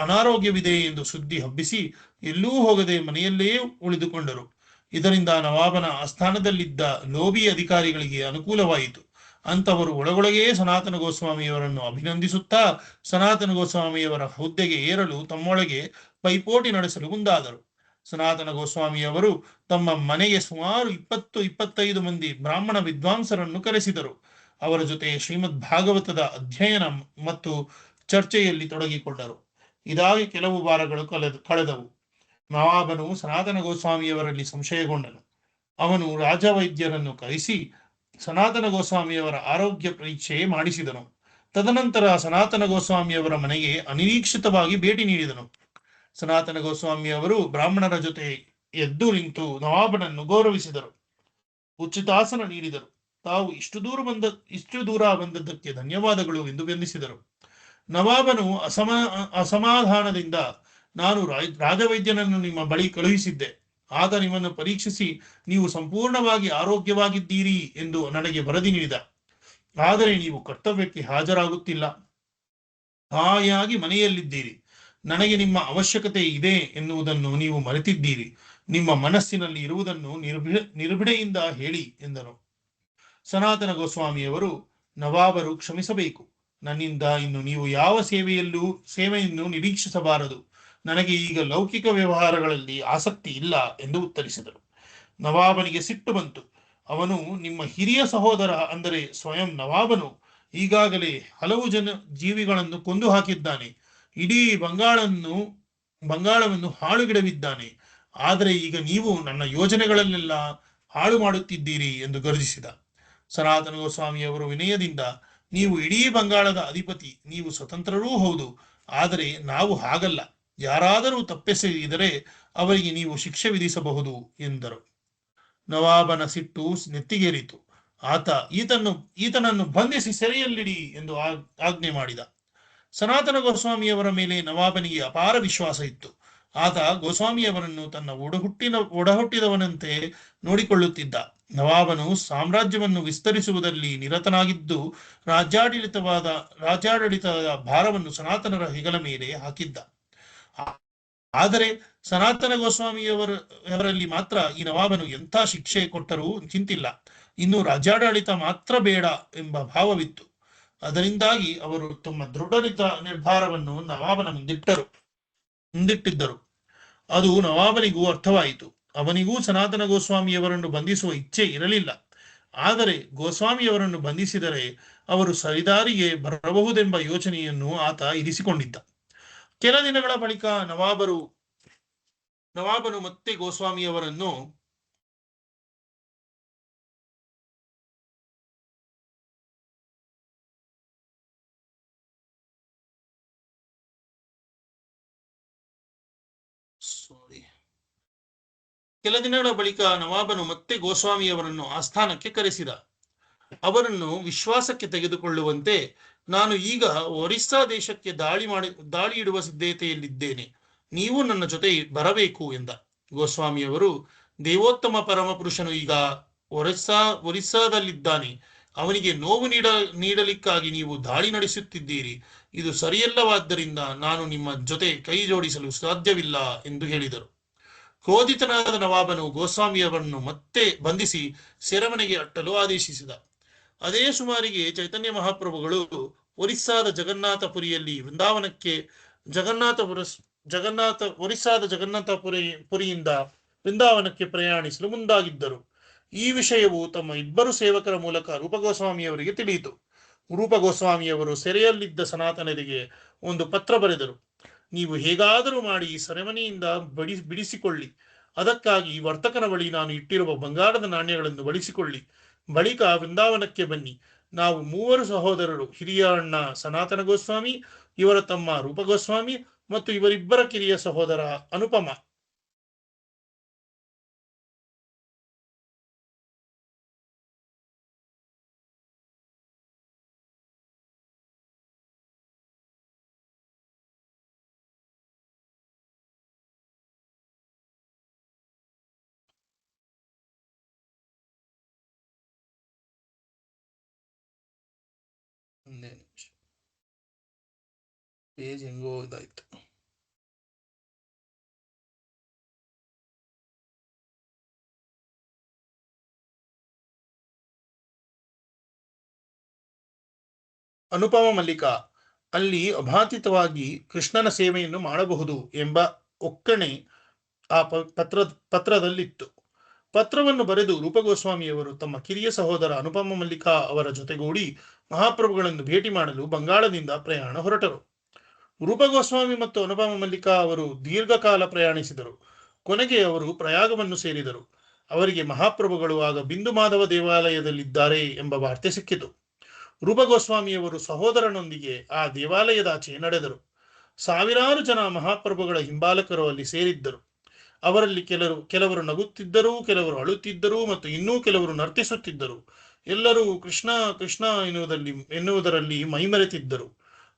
ಅನಾರೋಗ್ಯವಿದೆ ಎಂದು ಸುದ್ದಿ ಹಬ್ಬಿಸಿ ಎಲ್ಲೂ ಹೋಗದೆ ಮನೆಯಲ್ಲೇ ಉಳಿದುಕೊಂಡರು. ಇದರಿಂದ ನವಾಬನ ಆಸ್ಥಾನದಲ್ಲಿದ್ದ ಲೋಭಿ ಅಧಿಕಾರಿಗಳಿಗೆ ಅನುಕೂಲವಾಯಿತು. ಅಂತವರು ಒಳಗೊಳಗೇ ಸನಾತನ ಗೋಸ್ವಾಮಿಯವರನ್ನು ಅಭಿನಂದಿಸುತ್ತಾ ಸನಾತನ ಗೋಸ್ವಾಮಿಯವರ ಹುದ್ದೆಗೆ ಏರಲು ತಮ್ಮೊಳಗೆ ಪೈಪೋಟಿ ನಡೆಸಲು ಮುಂದಾದರು. ಸನಾತನ ಗೋಸ್ವಾಮಿಯವರು ತಮ್ಮ ಮನೆಗೆ ಸುಮಾರು 20-25 ಮಂದಿ ಬ್ರಾಹ್ಮಣ ವಿದ್ವಾಂಸರನ್ನು ಕರೆಸಿದರು. ಅವರ ಜೊತೆ ಶ್ರೀಮದ್ ಭಾಗವತದ ಅಧ್ಯಯನ ಮತ್ತು ಚರ್ಚೆಯಲ್ಲಿ ತೊಡಗಿಕೊಂಡರು. ಇದಾಗಿ ಕೆಲವು ವಾರಗಳು ಕಳೆದವು. ನವಾಬನು ಸನಾತನ ಗೋಸ್ವಾಮಿಯವರಲ್ಲಿ ಸಂಶಯಗೊಂಡನು. ಅವನು ರಾಜವೈದ್ಯರನ್ನು ಕರೆಸಿ ಸನಾತನ ಗೋಸ್ವಾಮಿಯವರ ಆರೋಗ್ಯ ಪರೀಕ್ಷೆ ಮಾಡಿಸಿದನು. ತದನಂತರ ಸನಾತನ ಗೋಸ್ವಾಮಿಯವರ ಮನೆಗೆ ಅನಿರೀಕ್ಷಿತವಾಗಿ ಭೇಟಿ ನೀಡಿದನು. ಸನಾತನ ಗೋಸ್ವಾಮಿಯವರು ಬ್ರಾಹ್ಮಣರ ಜೊತೆ ಎದ್ದು ನಿಂತು ನವಾಬನನ್ನು ಗೌರವಿಸಿದರು, ಉಚಿತಾಸನ ನೀಡಿದರು. ತಾವು ಇಷ್ಟು ದೂರ ಬಂದದ್ದಕ್ಕೆ ಧನ್ಯವಾದಗಳು ಎಂದು ವಂದಿಸಿದರು. ನವಾಬನು ಅಸಮಾಧಾನದಿಂದ, ನಾನು ರಾಜವೈದ್ಯನನ್ನು ನಿಮ್ಮ ಬಳಿ ಕಳುಹಿಸಿದ್ದೆ. ಆಗ ನಿಮ್ಮನ್ನು ಪರೀಕ್ಷಿಸಿ ನೀವು ಸಂಪೂರ್ಣವಾಗಿ ಆರೋಗ್ಯವಾಗಿದ್ದೀರಿ ಎಂದು ನನಗೆ ವರದಿ ನೀಡಿದ. ಆದರೆ ನೀವು ಕರ್ತವ್ಯಕ್ಕೆ ಹಾಜರಾಗುತ್ತಿಲ್ಲ, ಹಾಯಾಗಿ ಮನೆಯಲ್ಲಿದ್ದೀರಿ. ನನಗೆ ನಿಮ್ಮ ಅವಶ್ಯಕತೆ ಇದೆ ಎನ್ನುವುದನ್ನು ನೀವು ಮರೆತಿದ್ದೀರಿ. ನಿಮ್ಮ ಮನಸ್ಸಿನಲ್ಲಿ ಇರುವುದನ್ನು ನಿರ್ಭಿಡೆಯಿಂದ ಹೇಳಿ ಎಂದನು. ಸನಾತನ ಗೋಸ್ವಾಮಿಯವರು, ನವಾಬರು ಕ್ಷಮಿಸಬೇಕು. ನನ್ನಿಂದ ಇನ್ನು ನೀವು ಯಾವ ಸೇವೆಯನ್ನು ನಿರೀಕ್ಷಿಸಬಾರದು. ನನಗೆ ಈಗ ಲೌಕಿಕ ವ್ಯವಹಾರಗಳಲ್ಲಿ ಆಸಕ್ತಿ ಇಲ್ಲ ಎಂದು ಉತ್ತರಿಸಿದರು. ನವಾಬನಿಗೆ ಸಿಟ್ಟು ಬಂತು. ಅವನು, ನಿಮ್ಮ ಹಿರಿಯ ಸಹೋದರ ಅಂದರೆ ಸ್ವಯಂ ನವಾಬನು ಈಗಾಗಲೇ ಹಲವು ಜೀವಿಗಳನ್ನು ಕೊಂದು ಹಾಕಿದ್ದಾನೆ. ಇಡೀ ಬಂಗಾಳವನ್ನು ಹಾಳುಗಿಡವಿದ್ದಾನೆ. ಆದರೆ ಈಗ ನೀವು ನನ್ನ ಯೋಜನೆಗಳನ್ನೆಲ್ಲ ಹಾಳು ಮಾಡುತ್ತಿದ್ದೀರಿ ಎಂದು ಗರ್ಜಿಸಿದ. ಸನಾತನ ಗೋಸ್ವಾಮಿಯವರು ವಿನಯದಿಂದ, ನೀವು ಇಡೀ ಬಂಗಾಳದ ಅಧಿಪತಿ, ನೀವು ಸ್ವತಂತ್ರರೂ ಹೌದು. ಆದರೆ ನಾವು ಹಾಗಲ್ಲ. ಯಾರಾದರೂ ತಪ್ಪೆಸಗಿದರೆ ಅವರಿಗೆ ನೀವು ಶಿಕ್ಷೆ ವಿಧಿಸಬಹುದು ಎಂದರು. ನವಾಬನ ಸಿಟ್ಟು ನೆತ್ತಿಗೇರಿತು. ಆತ ಈತನನ್ನು ಬಂಧಿಸಿ ಸೆರೆಯಲ್ಲಿಡಿ ಎಂದು ಆಜ್ಞೆ ಮಾಡಿದ. ಸನಾತನ ಗೋಸ್ವಾಮಿಯವರ ಮೇಲೆ ನವಾಬನಿಗೆ ಅಪಾರ ವಿಶ್ವಾಸ ಇತ್ತು. ಆತ ಗೋಸ್ವಾಮಿಯವರನ್ನು ತನ್ನ ಒಡಹುಟ್ಟಿದವನಂತೆ ನೋಡಿಕೊಳ್ಳುತ್ತಿದ್ದ. ನವಾಬನು ಸಾಮ್ರಾಜ್ಯವನ್ನು ವಿಸ್ತರಿಸುವುದರಲ್ಲಿ ನಿರತನಾಗಿದ್ದು ರಾಜ್ಯಾಡಳಿತದ ಭಾರವನ್ನು ಸನಾತನರ ಹೆಗಲ ಮೇಲೆ ಹಾಕಿದ್ದ. ಆದರೆ ಸನಾತನ ಗೋಸ್ವಾಮಿಯವರಲ್ಲಿ ಮಾತ್ರ ಈ ನವಾಬನು ಎಂಥ ಶಿಕ್ಷೆ ಕೊಟ್ಟರೂ ಚಿಂತಿಲ್ಲ. ಇನ್ನು ರಾಜ್ಯಾಡಳಿತ ಮಾತ್ರ ಬೇಡ ಎಂಬ ಭಾವವಿತ್ತು. ಅದರಿಂದಾಗಿ ಅವರು ತಮ್ಮ ನಿರ್ಧಾರವನ್ನು ನವಾಬನ ಮುಂದಿಟ್ಟಿದ್ದರು. ಅದು ನವಾಬನಿಗೂ ಅರ್ಥವಾಯಿತು. ಅವನಿಗೂ ಸನಾತನ ಗೋಸ್ವಾಮಿಯವರನ್ನು ಬಂಧಿಸುವ ಇಚ್ಛೆ ಇರಲಿಲ್ಲ. ಆದರೆ ಗೋಸ್ವಾಮಿಯವರನ್ನು ಬಂಧಿಸಿದರೆ ಅವರು ಸರಿದಾರಿಗೆ ಬರಬಹುದೆಂಬ ಯೋಚನೆಯನ್ನು ಆತ ಇರಿಸಿಕೊಂಡಿದ್ದ. ಕೆಲ ದಿನಗಳ ಬಳಿಕ ನವಾಬನು ಮತ್ತೆ ಗೋಸ್ವಾಮಿಯವರನ್ನು ಗೋಸ್ವಾಮಿಯವರನ್ನು ಆಸ್ಥಾನಕ್ಕೆ ಕರೆಸಿದ. ಅವರನ್ನು ವಿಶ್ವಾಸಕ್ಕೆ ತೆಗೆದುಕೊಳ್ಳುವಂತೆ, ನಾನು ಈಗ ಒರಿಸ್ಸಾ ದೇಶಕ್ಕೆ ದಾಳಿ ಇಡುವ ಸಿದ್ಧತೆಯಲ್ಲಿದ್ದೇನೆ, ನೀವು ನನ್ನ ಜೊತೆ ಬರಬೇಕು ಎಂದ. ಗೋಸ್ವಾಮಿಯವರು, ದೇವೋತ್ತಮ ಪರಮಪುರುಷನು ಈಗ ಒರಿಸ್ಸಾದಲ್ಲಿದ್ದಾನೆ. ಅವನಿಗೆ ನೋವು ನೀಡಲಿಕ್ಕಾಗಿ ನೀವು ದಾಳಿ ನಡೆಸುತ್ತಿದ್ದೀರಿ. ಇದು ಸರಿಯಲ್ಲವಾದ್ದರಿಂದ ನಾನು ನಿಮ್ಮ ಜೊತೆ ಕೈ ಜೋಡಿಸಲು ಸಾಧ್ಯವಿಲ್ಲ ಎಂದು ಹೇಳಿದರು. ಕ್ರೋಧಿತನಾದ ನವಾಬನು ಗೋಸ್ವಾಮಿಯವರನ್ನು ಮತ್ತೆ ಬಂಧಿಸಿ ಸೆರೆಮನೆಗೆ ಅಟ್ಟಲು ಆದೇಶಿಸಿದ. ಅದೇ ಸುಮಾರಿಗೆ ಚೈತನ್ಯ ಮಹಾಪ್ರಭುಗಳು ಒರಿಸ್ಸಾದ ಜಗನ್ನಾಥಪುರಿಯಲ್ಲಿ ಒರಿಸ್ಸಾದ ಜಗನ್ನಾಥಪುರಿಯಿಂದ ವೃಂದಾವನಕ್ಕೆ ಪ್ರಯಾಣಿಸಲು ಮುಂದಾಗಿದ್ದರು. ಈ ವಿಷಯವು ತಮ್ಮ ಇಬ್ಬರು ಸೇವಕರ ಮೂಲಕ ರೂಪಗೋಸ್ವಾಮಿಯವರಿಗೆ ತಿಳಿಯಿತು. ರೂಪಗೋಸ್ವಾಮಿಯವರು ಸೆರೆಯಲ್ಲಿದ್ದ ಸನಾತನರಿಗೆ ಒಂದು ಪತ್ರ ಬರೆದರು. ನೀವು ಹೇಗಾದರೂ ಮಾಡಿ ಸೆರೆಮನೆಯಿಂದ ಬಿಡಿಸಿಕೊಳ್ಳಿ. ಅದಕ್ಕಾಗಿ ವರ್ತಕನ ಬಳಿ ನಾನು ಇಟ್ಟಿರುವ ಬಂಗಾರದ ನಾಣ್ಯಗಳನ್ನು ಬಳಸಿಕೊಳ್ಳಿ. ಬಳಿಕ ವೃಂದಾವನಕ್ಕೆ ಬನ್ನಿ. ನಾವು ಮೂವರು ಸಹೋದರರು, ಹಿರಿಯ ಅಣ್ಣ ಸನಾತನ ಗೋಸ್ವಾಮಿ, ಇವರ ತಮ್ಮ ರೂಪಗೋಸ್ವಾಮಿ ಮತ್ತು ಇವರಿಬ್ಬರ ಕಿರಿಯ ಸಹೋದರ ಅನುಪಮ ಪೇಜ್ ಹೆಂಗೋ ಇದಾಯ್ತು. ಅನುಪಮ ಮಲ್ಲಿಕಾ ಅಲ್ಲಿ ಅಬಾಧಿತವಾಗಿ ಕೃಷ್ಣನ ಸೇವೆಯನ್ನು ಮಾಡಬಹುದು ಎಂಬ ಒಕ್ಕಣೆ ಆ ಪತ್ರದಲ್ಲಿತ್ತು. ಪತ್ರವನ್ನು ಬರೆದು ರೂಪಗೋಸ್ವಾಮಿಯವರು ತಮ್ಮ ಕಿರಿಯ ಸಹೋದರ ಅನುಪಮ ಮಲ್ಲಿಕಾ ಅವರ ಜೊತೆಗೂಡಿ ಮಹಾಪ್ರಭುಗಳನ್ನು ಭೇಟಿ ಮಾಡಲು ಬಂಗಾಳದಿಂದ ಪ್ರಯಾಣ ಹೊರಟರು. ರೂಪಗೋಸ್ವಾಮಿ ಮತ್ತು ಅನುಪಮ ಮಲ್ಲಿಕಾ ಅವರು ದೀರ್ಘಕಾಲ ಪ್ರಯಾಣಿಸಿದರು. ಕೊನೆಗೆ ಅವರು ಪ್ರಯಾಗವನ್ನು ಸೇರಿದರು. ಅವರಿಗೆ ಮಹಾಪ್ರಭುಗಳು ಆಗ ಬಿಂದು ಮಾಧವ ದೇವಾಲಯದಲ್ಲಿದ್ದಾರೆ ಎಂಬ ವಾರ್ತೆ ಸಿಕ್ಕಿತು. ರೂಪಗೋಸ್ವಾಮಿಯವರು ಸಹೋದರನೊಂದಿಗೆ ಆ ದೇವಾಲಯದಾಚೆ ನಡೆದರು. ಸಾವಿರಾರು ಜನ ಮಹಾಪ್ರಭುಗಳ ಹಿಂಬಾಲಕರು ಅಲ್ಲಿ ಸೇರಿದ್ದರು. ಅವರಲ್ಲಿ ಕೆಲವರು ನಗುತ್ತಿದ್ದರು, ಕೆಲವರು ಅಳುತ್ತಿದ್ದರು ಮತ್ತು ಇನ್ನೂ ಕೆಲವರು ನರ್ತಿಸುತ್ತಿದ್ದರು. ಎಲ್ಲರೂ ಕೃಷ್ಣ ಕೃಷ್ಣ ಎನ್ನುವುದರಲ್ಲಿ ಮೈಮರೆತಿದ್ದರು.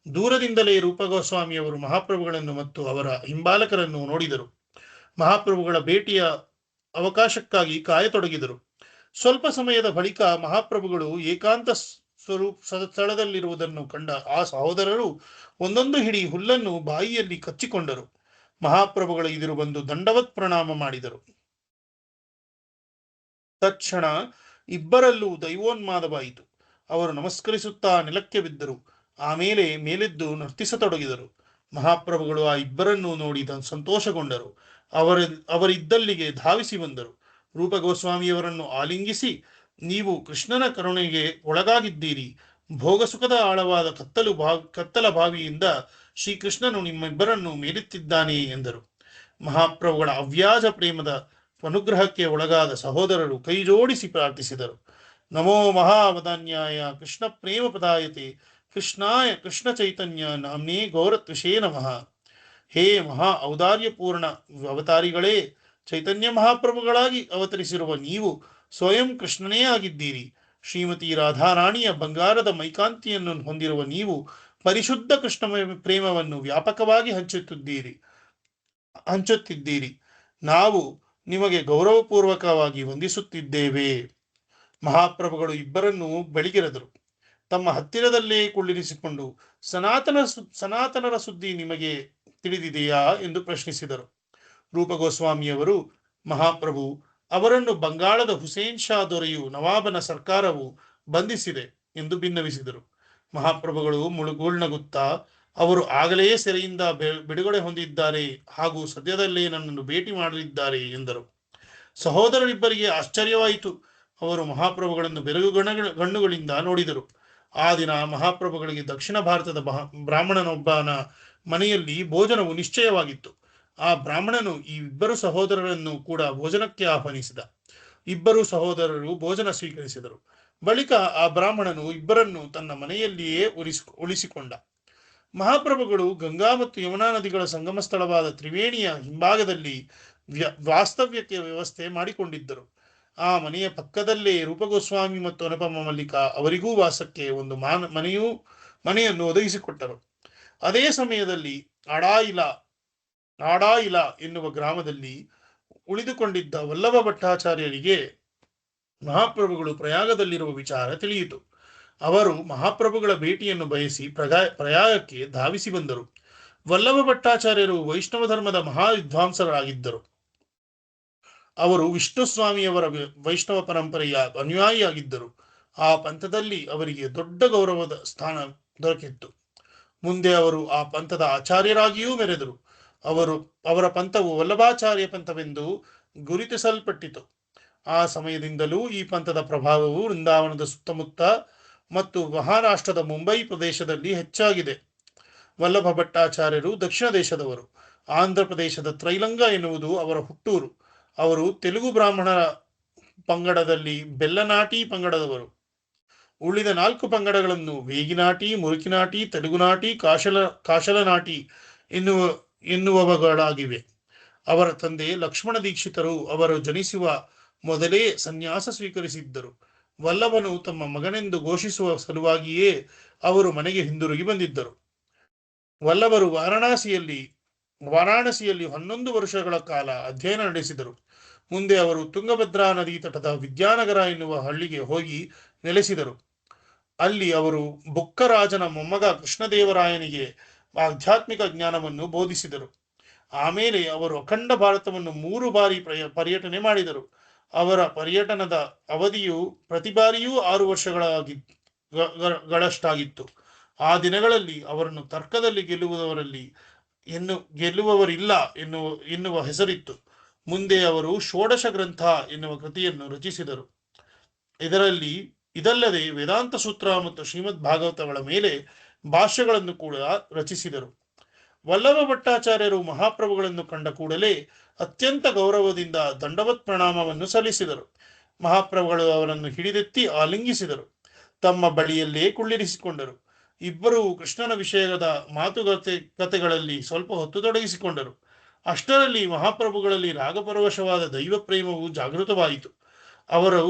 ದೂರದಿಂದಲೇ ರೂಪಗೋಸ್ವಾಮಿಯವರು ಮಹಾಪ್ರಭುಗಳನ್ನು ಮತ್ತು ಅವರ ಹಿಂಬಾಲಕರನ್ನು ನೋಡಿದರು. ಮಹಾಪ್ರಭುಗಳ ಭೇಟಿಯ ಅವಕಾಶಕ್ಕಾಗಿ ಕಾಯತೊಡಗಿದರು. ಸ್ವಲ್ಪ ಸಮಯದ ಬಳಿಕ ಮಹಾಪ್ರಭುಗಳು ಏಕಾಂತ ಸ್ಥಳದಲ್ಲಿರುವುದನ್ನು ಕಂಡ ಆ ಸಹೋದರರು ಒಂದೊಂದು ಹಿಡಿ ಹುಲ್ಲನ್ನು ಬಾಯಿಯಲ್ಲಿ ಕಚ್ಚಿಕೊಂಡರು. ಮಹಾಪ್ರಭುಗಳು ಎದುರು ಬಂದು ದಂಡವತ್ ಪ್ರಣಾಮ ಮಾಡಿದರು. ತಕ್ಷಣ ಇಬ್ಬರಲ್ಲೂ ದೈವೋನ್ಮಾದವಾಯಿತು. ಅವರು ನಮಸ್ಕರಿಸುತ್ತಾ ನೆಲಕ್ಕೆ ಬಿದ್ದರು. ಆಮೇಲೆ ಮೇಲೆದ್ದು ನರ್ತಿಸತೊಡಗಿದರು. ಮಹಾಪ್ರಭುಗಳು ಆ ಇಬ್ಬರನ್ನೂ ನೋಡಿ ಸಂತೋಷಗೊಂಡರು. ಅವರಿದ್ದಲ್ಲಿಗೆ ಧಾವಿಸಿ ಬಂದರು. ರೂಪಗೋಸ್ವಾಮಿಯವರನ್ನು ಆಲಿಂಗಿಸಿ, ನೀವು ಕೃಷ್ಣನ ಕರುಣೆಗೆ ಒಳಗಾಗಿದ್ದೀರಿ. ಭೋಗಸುಖದ ಆಳವಾದ ಕತ್ತಲ ಬಾವಿಯಿಂದ ಶ್ರೀಕೃಷ್ಣನು ನಿಮ್ಮಿಬ್ಬರನ್ನು ಮೇಲೆತ್ತಿದ್ದಾನೆ ಎಂದರು. ಮಹಾಪ್ರಭುಗಳ ಅವ್ಯಾಜ ಪ್ರೇಮದ ಅನುಗ್ರಹಕ್ಕೆ ಒಳಗಾದ ಸಹೋದರರು ಕೈ ಜೋಡಿಸಿ ಪ್ರಾರ್ಥಿಸಿದರು. ನಮೋ ಮಹಾವದಾನ್ಯಾಯ ಕೃಷ್ಣ ಪ್ರೇಮ ಪದಾಯತೆ ಕೃಷ್ಣಾಯ ಕೃಷ್ಣ ಚೈತನ್ಯ ನಾಮ್ನೇ ಗೌರತ್ವಿಷೇ ನಮಃ. ಹೇ ಮಹಾ ಔದಾರ್ಯಪೂರ್ಣ ಅವತಾರಿಗಳೇ, ಚೈತನ್ಯ ಮಹಾಪ್ರಭುಗಳಾಗಿ ಅವತರಿಸಿರುವ ನೀವು ಸ್ವಯಂ ಕೃಷ್ಣನೇ ಆಗಿದ್ದೀರಿ. ಶ್ರೀಮತಿ ರಾಧಾರಾಣಿಯ ಬಂಗಾರದ ಮೈಕಾಂತಿಯನ್ನು ಹೊಂದಿರುವ ನೀವು ಪರಿಶುದ್ಧ ಕೃಷ್ಣ ಪ್ರೇಮವನ್ನು ವ್ಯಾಪಕವಾಗಿ ಹಂಚುತ್ತಿದ್ದೀರಿ. ನಾವು ನಿಮಗೆ ಗೌರವಪೂರ್ವಕವಾಗಿ ವಂದಿಸುತ್ತಿದ್ದೇವೆ. ಮಹಾಪ್ರಭುಗಳು ಇಬ್ಬರನ್ನು ಬೆಳಗಿರೆದರು. ತಮ್ಮ ಹತ್ತಿರದಲ್ಲೇ ಕುಳ್ಳಿರಿಸಿಕೊಂಡು ಸನಾತನರ ಸುದ್ದಿ ನಿಮಗೆ ತಿಳಿದಿದೆಯಾ ಎಂದು ಪ್ರಶ್ನಿಸಿದರು. ರೂಪಗೋಸ್ವಾಮಿಯವರು, ಮಹಾಪ್ರಭು, ಅವರನ್ನು ಬಂಗಾಳದ ಹುಸೇನ್ ಶಾ ದೊರೆಯು ನವಾಬನ ಸರ್ಕಾರವು ಬಂಧಿಸಿದೆ ಎಂದು ಭಿನ್ನವಿಸಿದರು. ಮಹಾಪ್ರಭುಗಳು ಮುಳುಗುಳ್ನಗುತ್ತಾ, ಅವರು ಆಗಲೇ ಸೆರೆಯಿಂದ ಬಿಡುಗಡೆ ಹೊಂದಿದ್ದಾರೆ ಹಾಗೂ ಸದ್ಯದಲ್ಲೇ ನನ್ನನ್ನು ಭೇಟಿ ಮಾಡಲಿದ್ದಾರೆ ಎಂದರು. ಸಹೋದರರಿಬ್ಬರಿಗೆ ಆಶ್ಚರ್ಯವಾಯಿತು. ಅವರು ಮಹಾಪ್ರಭುಗಳನ್ನು ಬೆರಗು ಗಣ್ಣುಗಳಿಂದ ನೋಡಿದರು. ಆ ದಿನ ಮಹಾಪ್ರಭುಗಳಿಗೆ ದಕ್ಷಿಣ ಭಾರತದ ಬ್ರಾಹ್ಮಣನೊಬ್ಬನ ಮನೆಯಲ್ಲಿ ಭೋಜನವು ನಿಶ್ಚಯವಾಗಿತ್ತು. ಆ ಬ್ರಾಹ್ಮಣನು ಈ ಇಬ್ಬರು ಸಹೋದರರನ್ನು ಕೂಡ ಭೋಜನಕ್ಕೆ ಆಹ್ವಾನಿಸಿದ. ಇಬ್ಬರು ಸಹೋದರರು ಭೋಜನ ಸ್ವೀಕರಿಸಿದರು. ಬಳಿಕ ಆ ಬ್ರಾಹ್ಮಣನು ಇಬ್ಬರನ್ನು ತನ್ನ ಮನೆಯಲ್ಲಿಯೇ ಉಳಿಸಿಕೊಂಡ. ಮಹಾಪ್ರಭುಗಳು ಗಂಗಾ ಮತ್ತು ಯಮುನಾ ನದಿಗಳ ಸಂಗಮ ಸ್ಥಳವಾದ ತ್ರಿವೇಣಿಯ ಹಿಂಭಾಗದಲ್ಲಿ ವಾಸ್ತವ್ಯಕ್ಕೆ ವ್ಯವಸ್ಥೆ ಮಾಡಿಕೊಂಡಿದ್ದರು. ಆ ಮನೆಯ ಪಕ್ಕದಲ್ಲೇ ರೂಪಗೋಸ್ವಾಮಿ ಮತ್ತು ಅನುಪಮ ಮಲ್ಲಿಕಾ ಅವರಿಗೂ ವಾಸಕ್ಕೆ ಒಂದು ಮನೆಯನ್ನು ಒದಗಿಸಿಕೊಟ್ಟರು. ಅದೇ ಸಮಯದಲ್ಲಿ ಆಡಾಯಿಲ ಎನ್ನುವ ಗ್ರಾಮದಲ್ಲಿ ಉಳಿದುಕೊಂಡಿದ್ದ ವಲ್ಲಭ ಭಟ್ಟಾಚಾರ್ಯರಿಗೆ ಮಹಾಪ್ರಭುಗಳು ಪ್ರಯಾಗದಲ್ಲಿರುವ ವಿಚಾರ ತಿಳಿಯಿತು. ಅವರು ಮಹಾಪ್ರಭುಗಳ ಭೇಟಿಯನ್ನು ಬಯಸಿ ಪ್ರಯಾಗಕ್ಕೆ ಧಾವಿಸಿ ಬಂದರು. ವಲ್ಲಭ ಭಟ್ಟಾಚಾರ್ಯರು ವೈಷ್ಣವ ಧರ್ಮದ ಮಹಾ ವಿದ್ವಾಂಸರಾಗಿದ್ದರು. ಅವರು ವಿಷ್ಣು ಸ್ವಾಮಿಯವರ ವೈಷ್ಣವ ಪರಂಪರೆಯ ಅನುಯಾಯಿಯಾಗಿದ್ದರು. ಆ ಪಂಥದಲ್ಲಿ ಅವರಿಗೆ ದೊಡ್ಡ ಗೌರವದ ಸ್ಥಾನ ದೊರಕಿತ್ತು. ಮುಂದೆ ಅವರು ಆ ಪಂಥದ ಆಚಾರ್ಯರಾಗಿಯೂ ಮೆರೆದರು. ಅವರ ಪಂಥವು ವಲ್ಲಭಾಚಾರ್ಯ ಪಂಥವೆಂದು ಗುರುತಿಸಲ್ಪಟ್ಟಿತು. ಆ ಸಮಯದಿಂದಲೂ ಈ ಪಂಥದ ಪ್ರಭಾವವು ವೃಂದಾವನದ ಸುತ್ತಮುತ್ತ ಮತ್ತು ಮಹಾರಾಷ್ಟ್ರದ ಮುಂಬೈ ಪ್ರದೇಶದಲ್ಲಿ ಹೆಚ್ಚಾಗಿದೆ. ವಲ್ಲಭ ಭಟ್ಟಾಚಾರ್ಯರು ದಕ್ಷಿಣ ದೇಶದವರು. ಆಂಧ್ರ ಪ್ರದೇಶದ ತ್ರೈಲಂಗ ಎನ್ನುವುದು ಅವರ ಹುಟ್ಟೂರು. ಅವರು ತೆಲುಗು ಬ್ರಾಹ್ಮಣರ ಪಂಗಡದಲ್ಲಿ ಬೆಲ್ಲನಾಟಿ ಪಂಗಡದವರು. ಉಳಿದ 4 ಪಂಗಡಗಳನ್ನು ವೇಗಿನಾಟಿ, ಮುರುಕಿನಾಟಿ, ತೆಲುಗುನಾಟಿ, ಕಾಶಲನಾಟಿ ಎನ್ನುವವುಗಳಾಗಿವೆ. ಅವರ ತಂದೆ ಲಕ್ಷ್ಮಣ ದೀಕ್ಷಿತರು ಅವರು ಜನಿಸುವ ಮೊದಲೇ ಸನ್ಯಾಸ ಸ್ವೀಕರಿಸಿದ್ದರು. ವಲ್ಲಭನು ತಮ್ಮ ಮಗನೆಂದು ಘೋಷಿಸುವ ಸಲುವಾಗಿಯೇ ಅವರು ಮನೆಗೆ ಹಿಂದಿರುಗಿ ಬಂದಿದ್ದರು. ವಲ್ಲಭರು ವಾರಾಣಸಿಯಲ್ಲಿ 11 ವರ್ಷಗಳ ಕಾಲ ಅಧ್ಯಯನ ನಡೆಸಿದರು. ಮುಂದೆ ಅವರು ತುಂಗಭದ್ರಾ ನದಿ ತಟದ ವಿದ್ಯಾನಗರ ಎನ್ನುವ ಹಳ್ಳಿಗೆ ಹೋಗಿ ನೆಲೆಸಿದರು. ಅಲ್ಲಿ ಅವರು ಬುಕ್ಕರಾಜನ ಮೊಮ್ಮಗ ಕೃಷ್ಣದೇವರಾಯನಿಗೆ ಆಧ್ಯಾತ್ಮಿಕ ಜ್ಞಾನವನ್ನು ಬೋಧಿಸಿದರು. ಆಮೇಲೆ ಅವರು ಅಖಂಡ ಭಾರತವನ್ನು 3 ಬಾರಿ ಪರ್ಯಟನೆ ಮಾಡಿದರು. ಅವರ ಪರ್ಯಟನದ ಅವಧಿಯು ಪ್ರತಿ ಬಾರಿಯೂ 6 ವರ್ಷಗಳಷ್ಟಾಗಿತ್ತು. ಆ ದಿನಗಳಲ್ಲಿ ಅವರನ್ನು ತರ್ಕದಲ್ಲಿ ಗೆಲ್ಲುವವರಿಲ್ಲ ಎನ್ನುವ ಹೆಸರಿತ್ತು. ಮುಂದೆ ಅವರು ಷೋಡಶ ಗ್ರಂಥ ಎನ್ನುವ ಕೃತಿಯನ್ನು ರಚಿಸಿದರು. ಇದರಲ್ಲಿ ಇದಲ್ಲದೆ ವೇದಾಂತ ಸೂತ್ರ ಮತ್ತು ಶ್ರೀಮದ್ ಭಾಗವತಗಳ ಮೇಲೆ ಭಾಷ್ಯಗಳನ್ನು ಕೂಡ ರಚಿಸಿದರು. ವಲ್ಲಭ ಭಟ್ಟಾಚಾರ್ಯರು ಮಹಾಪ್ರಭುಗಳನ್ನು ಕಂಡ ಕೂಡಲೇ ಅತ್ಯಂತ ಗೌರವದಿಂದ ದಂಡವತ್ ಪ್ರಣಾಮವನ್ನು ಸಲ್ಲಿಸಿದರು. ಮಹಾಪ್ರಭುಗಳು ಅವರನ್ನು ಹಿಡಿದೆತ್ತಿ ಆಲಿಂಗಿಸಿದರು. ತಮ್ಮ ಬಳಿಯಲ್ಲೇ ಕುಳ್ಳಿರಿಸಿಕೊಂಡರು. ಇಬ್ಬರೂ ಕೃಷ್ಣನ ವಿಷಯದ ಕತೆಗಳಲ್ಲಿ ಸ್ವಲ್ಪ ಹೊತ್ತು ತೊಡಗಿಸಿಕೊಂಡರು. ಅಷ್ಟರಲ್ಲಿ ಮಹಾಪ್ರಭುಗಳಲ್ಲಿ ರಾಗಪರವಶವಾದ ದೈವ ಪ್ರೇಮವು ಜಾಗೃತವಾಯಿತು. ಆದರೆ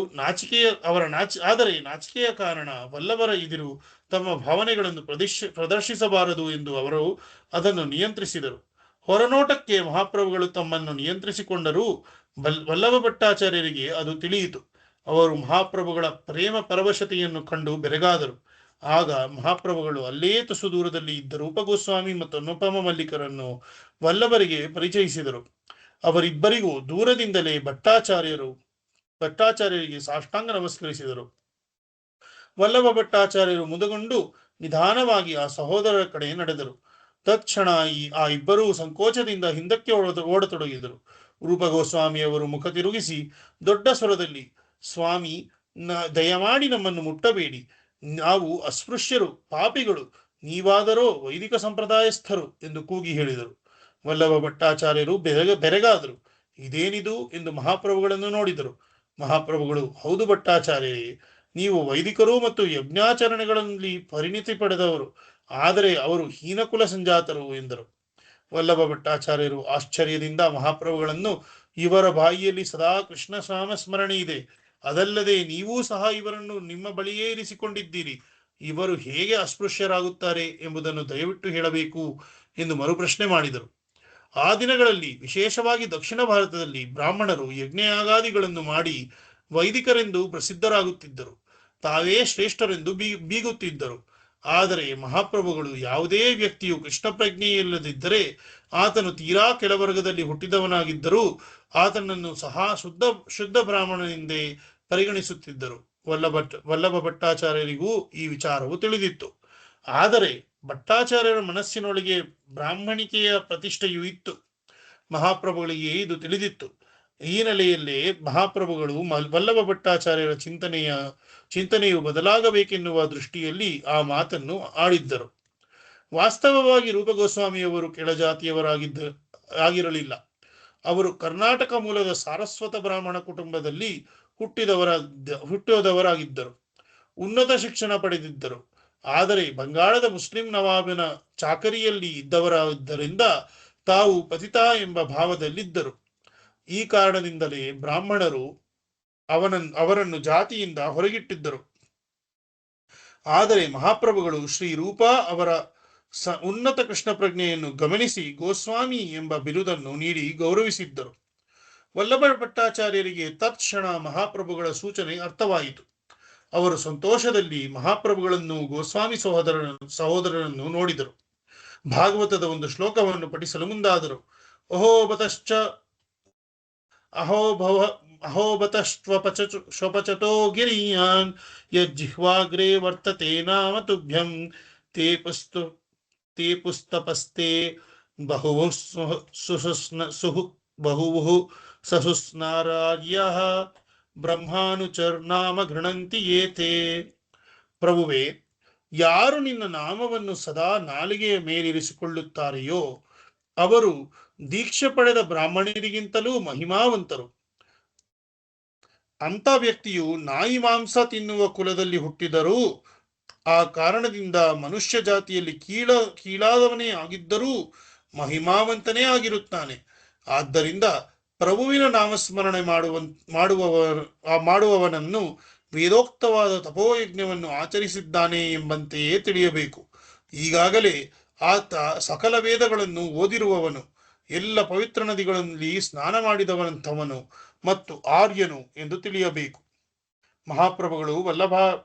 ನಾಚಿಕೆಯ ಕಾರಣ ವಲ್ಲಭರ ಎದುರು ತಮ್ಮ ಭಾವನೆಗಳನ್ನು ಪ್ರದರ್ಶಿಸಬಾರದು ಎಂದು ಅವರು ಅದನ್ನು ನಿಯಂತ್ರಿಸಿದರು. ಹೊರನೋಟಕ್ಕೆ ಮಹಾಪ್ರಭುಗಳು ತಮ್ಮನ್ನು ನಿಯಂತ್ರಿಸಿಕೊಂಡರೂ ವಲ್ಲಭ ಭಟ್ಟಾಚಾರ್ಯರಿಗೆ ಅದು ತಿಳಿಯಿತು. ಅವರು ಮಹಾಪ್ರಭುಗಳ ಪ್ರೇಮ ಪರವಶತೆಯನ್ನು ಕಂಡು ಬೆರಗಾದರು. ಆಗ ಮಹಾಪ್ರಭುಗಳು ಅಲ್ಲೇ ತುಸು ದೂರದಲ್ಲಿ ಇದ್ದ ರೂಪಗೋಸ್ವಾಮಿ ಮತ್ತು ಅನುಪಮ ಮಲ್ಲಿಕರನ್ನು ವಲ್ಲಭರಿಗೆ ಪರಿಚಯಿಸಿದರು. ಅವರಿಬ್ಬರಿಗೂ ದೂರದಿಂದಲೇ ಭಟ್ಟಾಚಾರ್ಯರಿಗೆ ಸಾಷ್ಟಾಂಗ ನಮಸ್ಕರಿಸಿದರು. ವಲ್ಲಭ ಭಟ್ಟಾಚಾರ್ಯರು ಮುದಗೊಂಡು ನಿಧಾನವಾಗಿ ಆ ಸಹೋದರರ ಕಡೆ ನಡೆದರು. ತತ್ಕ್ಷಣ ಆ ಇಬ್ಬರೂ ಸಂಕೋಚದಿಂದ ಹಿಂದಕ್ಕೆ ಓಡತೊಡಗಿದರು. ರೂಪಗೋಸ್ವಾಮಿಯವರು ಮುಖ ತಿರುಗಿಸಿ ದೊಡ್ಡ ಸ್ವರದಲ್ಲಿ, ಸ್ವಾಮಿ, ದಯಮಾಡಿ ನಮ್ಮನ್ನು ಮುಟ್ಟಬೇಡಿ, ನಾವು ಅಸ್ಪೃಶ್ಯರು, ಪಾಪಿಗಳು, ನೀವಾದರೋ ವೈದಿಕ ಸಂಪ್ರದಾಯಸ್ಥರು ಎಂದು ಕೂಗಿ ಹೇಳಿದರು. ವಲ್ಲಭ ಭಟ್ಟಾಚಾರ್ಯರು ಬೆರಗಾದರು. ಇದೇನಿದು ಎಂದು ಮಹಾಪ್ರಭುಗಳನ್ನು ನೋಡಿದರು. ಮಹಾಪ್ರಭುಗಳು, ಹೌದು ಭಟ್ಟಾಚಾರ್ಯರೇ, ನೀವು ವೈದಿಕರು ಮತ್ತು ಯಜ್ಞಾಚರಣೆಗಳಲ್ಲಿ ಪರಿಣಿತಿ ಪಡೆದವರು, ಆದರೆ ಅವರು ಹೀನಕುಲ ಸಂಜಾತರು ಎಂದರು. ವಲ್ಲಭ ಭಟ್ಟಾಚಾರ್ಯರು ಆಶ್ಚರ್ಯದಿಂದ ಮಹಾಪ್ರಭುಗಳನ್ನು, ಇವರ ಬಾಯಿಯಲ್ಲಿ ಸದಾ ಕೃಷ್ಣ ನಾಮ ಸ್ಮರಣೆ ಇದೆ, ಅದಲ್ಲದೆ ನೀವೂ ಸಹ ಇವರನ್ನು ನಿಮ್ಮ ಬಳಿಯೇ ಇರಿಸಿಕೊಂಡಿದ್ದೀರಿ, ಇವರು ಹೇಗೆ ಅಸ್ಪೃಶ್ಯರಾಗುತ್ತಾರೆ ಎಂಬುದನ್ನು ದಯವಿಟ್ಟು ಹೇಳಬೇಕು ಎಂದು ಮರುಪ್ರಶ್ನೆ ಮಾಡಿದರು. ಆ ದಿನಗಳಲ್ಲಿ ವಿಶೇಷವಾಗಿ ದಕ್ಷಿಣ ಭಾರತದಲ್ಲಿ ಬ್ರಾಹ್ಮಣರು ಯಜ್ಞಯಾಗಾದಿಗಳನ್ನು ಮಾಡಿ ವೈದಿಕರೆಂದು ಪ್ರಸಿದ್ಧರಾಗುತ್ತಿದ್ದರು, ತಾವೇ ಶ್ರೇಷ್ಠರೆಂದು ಬೀಗುತ್ತಿದ್ದರು. ಆದರೆ ಮಹಾಪ್ರಭುಗಳು, ಯಾವುದೇ ವ್ಯಕ್ತಿಯು ಕೃಷ್ಣ ಪ್ರಜ್ಞೆಯಿಲ್ಲದಿದ್ದರೆ ಆತನು ತೀರಾ ಕೆಳವರ್ಗದಲ್ಲಿ ಹುಟ್ಟಿದವನಾಗಿದ್ದರೂ ಆತನನ್ನು ಸಹ ಶುದ್ಧ ಬ್ರಾಹ್ಮಣನೆಂದೇ ಪರಿಗಣಿಸುತ್ತಿದ್ದರು. ವಲ್ಲಭ ಭಟ್ಟಾಚಾರ್ಯರಿಗೂ ಈ ವಿಚಾರವು ತಿಳಿದಿತ್ತು. ಆದರೆ ಭಟ್ಟಾಚಾರ್ಯರ ಮನಸ್ಸಿನೊಳಗೆ ಬ್ರಾಹ್ಮಣಿಕೆಯ ಪ್ರತಿಷ್ಠೆಯೂ ಇತ್ತು. ಮಹಾಪ್ರಭುಗಳಿಗೆ ಇದು ತಿಳಿದಿತ್ತು. ಈ ನೆಲೆಯಲ್ಲೇ ಮಹಾಪ್ರಭುಗಳು ವಲ್ಲಭ ಭಟ್ಟಾಚಾರ್ಯರ ಚಿಂತನೆಯು ಬದಲಾಗಬೇಕೆನ್ನುವ ದೃಷ್ಟಿಯಲ್ಲಿ ಆ ಮಾತನ್ನು ಆಡಿದ್ದರು. ವಾಸ್ತವವಾಗಿ ರೂಪಗೋಸ್ವಾಮಿಯವರು ಆಗಿರಲಿಲ್ಲ. ಅವರು ಕರ್ನಾಟಕ ಮೂಲದ ಸಾರಸ್ವತ ಬ್ರಾಹ್ಮಣ ಕುಟುಂಬದಲ್ಲಿ ಹುಟ್ಟಿದವರಾಗಿದ್ದರು. ಉನ್ನತ ಶಿಕ್ಷಣ ಪಡೆದಿದ್ದರು. ಆದರೆ ಬಂಗಾಳದ ಮುಸ್ಲಿಂ ನವಾಬನ ಚಾಕರಿಯಲ್ಲಿ ಇದ್ದವರಾದ್ದರಿಂದ ತಾವು ಪತಿತ ಎಂಬ ಭಾವದಲ್ಲಿದ್ದರು. ಈ ಕಾರಣದಿಂದಲೇ ಬ್ರಾಹ್ಮಣರು ಅವರನ್ನು ಜಾತಿಯಿಂದ ಹೊರಗಿಟ್ಟಿದ್ದರು. ಆದರೆ ಮಹಾಪ್ರಭುಗಳು ಶ್ರೀ ರೂಪ ಅವರ ಉನ್ನತ ಕೃಷ್ಣ ಪ್ರಜ್ಞೆಯನ್ನು ಗಮನಿಸಿ ಗೋಸ್ವಾಮಿ ಎಂಬ ಬಿರುದನ್ನು ನೀಡಿ ಗೌರವಿಸಿದ್ದರು. ವಲ್ಲಭ ಭಟ್ಟಾಚಾರ್ಯರಿಗೆ ತತ್ಕ್ಷಣ ಮಹಾಪ್ರಭುಗಳ ಸೂಚನೆ ಅರ್ಥವಾಯಿತು. ಅವರು ಸಂತೋಷದಲ್ಲಿ ಮಹಾಪ್ರಭುಗಳನ್ನು ಗೋಸ್ವಾಮಿ ಸಹೋದರರನ್ನು ನೋಡಿದರು. ಭಾಗವತದ ಒಂದು ಶ್ಲೋಕವನ್ನು ಪಠಿಸಲು ಮುಂದಾದರು. ಅಹೋಬತಶ್ವಪಚತೋ ಗಿರಿಯಾನ್ ಯಜ್ಜಿಹ್ವಾಗ್ರೇ ವರ್ತತೆ ನಾಮ ತುಭ್ಯಂ ತೇ ಪುಸ್ತಪಸ್ತೆ ಬಹುವು ಸಹುಸ್ನಾರಾಜ್ಯಃ ಬ್ರಹ್ಮಾನುಚರ್ನಾಮ ಗೃಣಂತಿ ಏತೆ. ಪ್ರಭುವೆ, ಯಾರು ನಿನ್ನ ನಾಮವನ್ನು ಸದಾ ನಾಲಿಗೆಯ ಮೇಲಿರಿಸಿಕೊಳ್ಳುತ್ತಾರೆಯೋ ಅವರು ದೀಕ್ಷೆ ಪಡೆದ ಬ್ರಾಹ್ಮಣರಿಗಿಂತಲೂ ಮಹಿಮಾವಂತರು. ಅಂಥ ವ್ಯಕ್ತಿಯು ನಾಯಿ ಮಾಂಸ ತಿನ್ನುವ ಕುಲದಲ್ಲಿ ಹುಟ್ಟಿದರೂ ಆ ಕಾರಣದಿಂದ ಮನುಷ್ಯ ಜಾತಿಯಲ್ಲಿ ಕೀಳಾದವನೇ ಆಗಿದ್ದರೂ ಮಹಿಮಾವಂತನೇ ಆಗಿರುತ್ತಾನೆ. ಆದ್ದರಿಂದ ಪ್ರಭುವಿನ ನಾಮಸ್ಮರಣೆ ಮಾಡುವವನನ್ನು ವೇದೋಕ್ತವಾದ ತಪೋಯಜ್ಞವನ್ನು ಆಚರಿಸಿದ್ದಾನೆ ಎಂಬಂತೆಯೇ ತಿಳಿಯಬೇಕು. ಈಗಾಗಲೇ ಆತ ಸಕಲ ವೇದಗಳನ್ನು ಓದಿರುವವನು, ಎಲ್ಲ ಪವಿತ್ರ ನದಿಗಳಲ್ಲಿ ಸ್ನಾನ ಮಾಡಿದವಂಥವನು ಮತ್ತು ಆರ್ಯನು ಎಂದು ತಿಳಿಯಬೇಕು. ಮಹಾಪ್ರಭುಗಳು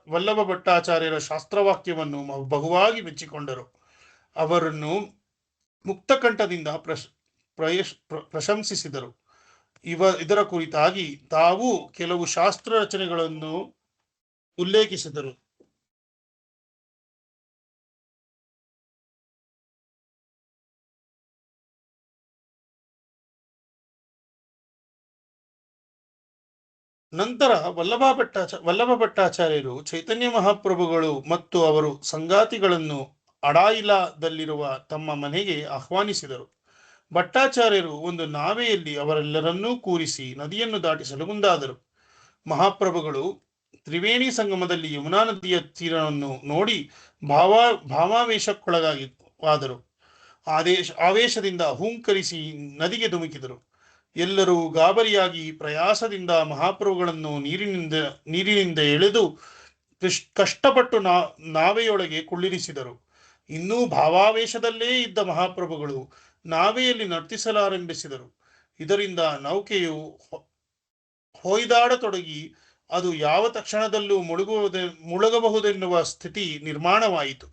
ವಲ್ಲಭ ಭಟ್ಟಾಚಾರ್ಯರ ಶಾಸ್ತ್ರವಾಕ್ಯವನ್ನು ಬಹುವಾಗಿ ಮೆಚ್ಚಿಕೊಂಡರು. ಅವರನ್ನು ಮುಕ್ತಕಂಠದಿಂದ ಪ್ರಶಂಸಿಸಿದರು. ಇದರ ಕುರಿತಾಗಿ ತಾವು ಕೆಲವು ಶಾಸ್ತ್ರ ರಚನೆಗಳನ್ನು ಉಲ್ಲೇಖಿಸಿದರು. ನಂತರ ವಲ್ಲಭ ಭಟ್ಟಾಚಾರ್ಯರು ಚೈತನ್ಯ ಮಹಾಪ್ರಭುಗಳು ಮತ್ತು ಅವರು ಸಂಗಾತಿಗಳನ್ನು ಅಡಾಯಿಲಾದಲ್ಲಿರುವ ತಮ್ಮ ಮನೆಗೆ ಆಹ್ವಾನಿಸಿದರು. ಭಟ್ಟಾಚಾರ್ಯರು ಒಂದು ನಾವೆಯಲ್ಲಿ ಅವರೆಲ್ಲರನ್ನೂ ಕೂರಿಸಿ ನದಿಯನ್ನು ದಾಟಿಸಲು ಮುಂದಾದರು. ಮಹಾಪ್ರಭುಗಳು ತ್ರಿವೇಣಿ ಸಂಗಮದಲ್ಲಿ ಯಮುನಾ ನದಿಯ ತೀರವನ್ನು ನೋಡಿ ಭಾವಾವೇಶಕ್ಕೊಳಗಾದರು. ಆವೇಶದಿಂದ ಹೂಂಕರಿಸಿ ನದಿಗೆ ಧುಮುಕಿದರು. ಎಲ್ಲರೂ ಗಾಬರಿಯಾಗಿ ಪ್ರಯಾಸದಿಂದ ಮಹಾಪ್ರಭುಗಳನ್ನು ನೀರಿನಿಂದ ಎಳೆದು ಕಷ್ಟಪಟ್ಟು ನಾವೆಯೊಳಗೆ ಕುಳ್ಳಿರಿಸಿದರು. ಇನ್ನೂ ಭಾವಾವೇಶದಲ್ಲೇ ಇದ್ದ ಮಹಾಪ್ರಭುಗಳು ನಾವೆಯಲ್ಲಿ ನರ್ತಿಸಲಾರಂಭಿಸಿದರು. ಇದರಿಂದ ನೌಕೆಯು ಹೊಯ್ದಾಡತೊಡಗಿ ಅದು ಯಾವ ತಕ್ಷಣದಲ್ಲೂ ಮುಳುಗಬಹುದೆನ್ನುವ ಸ್ಥಿತಿ ನಿರ್ಮಾಣವಾಯಿತು.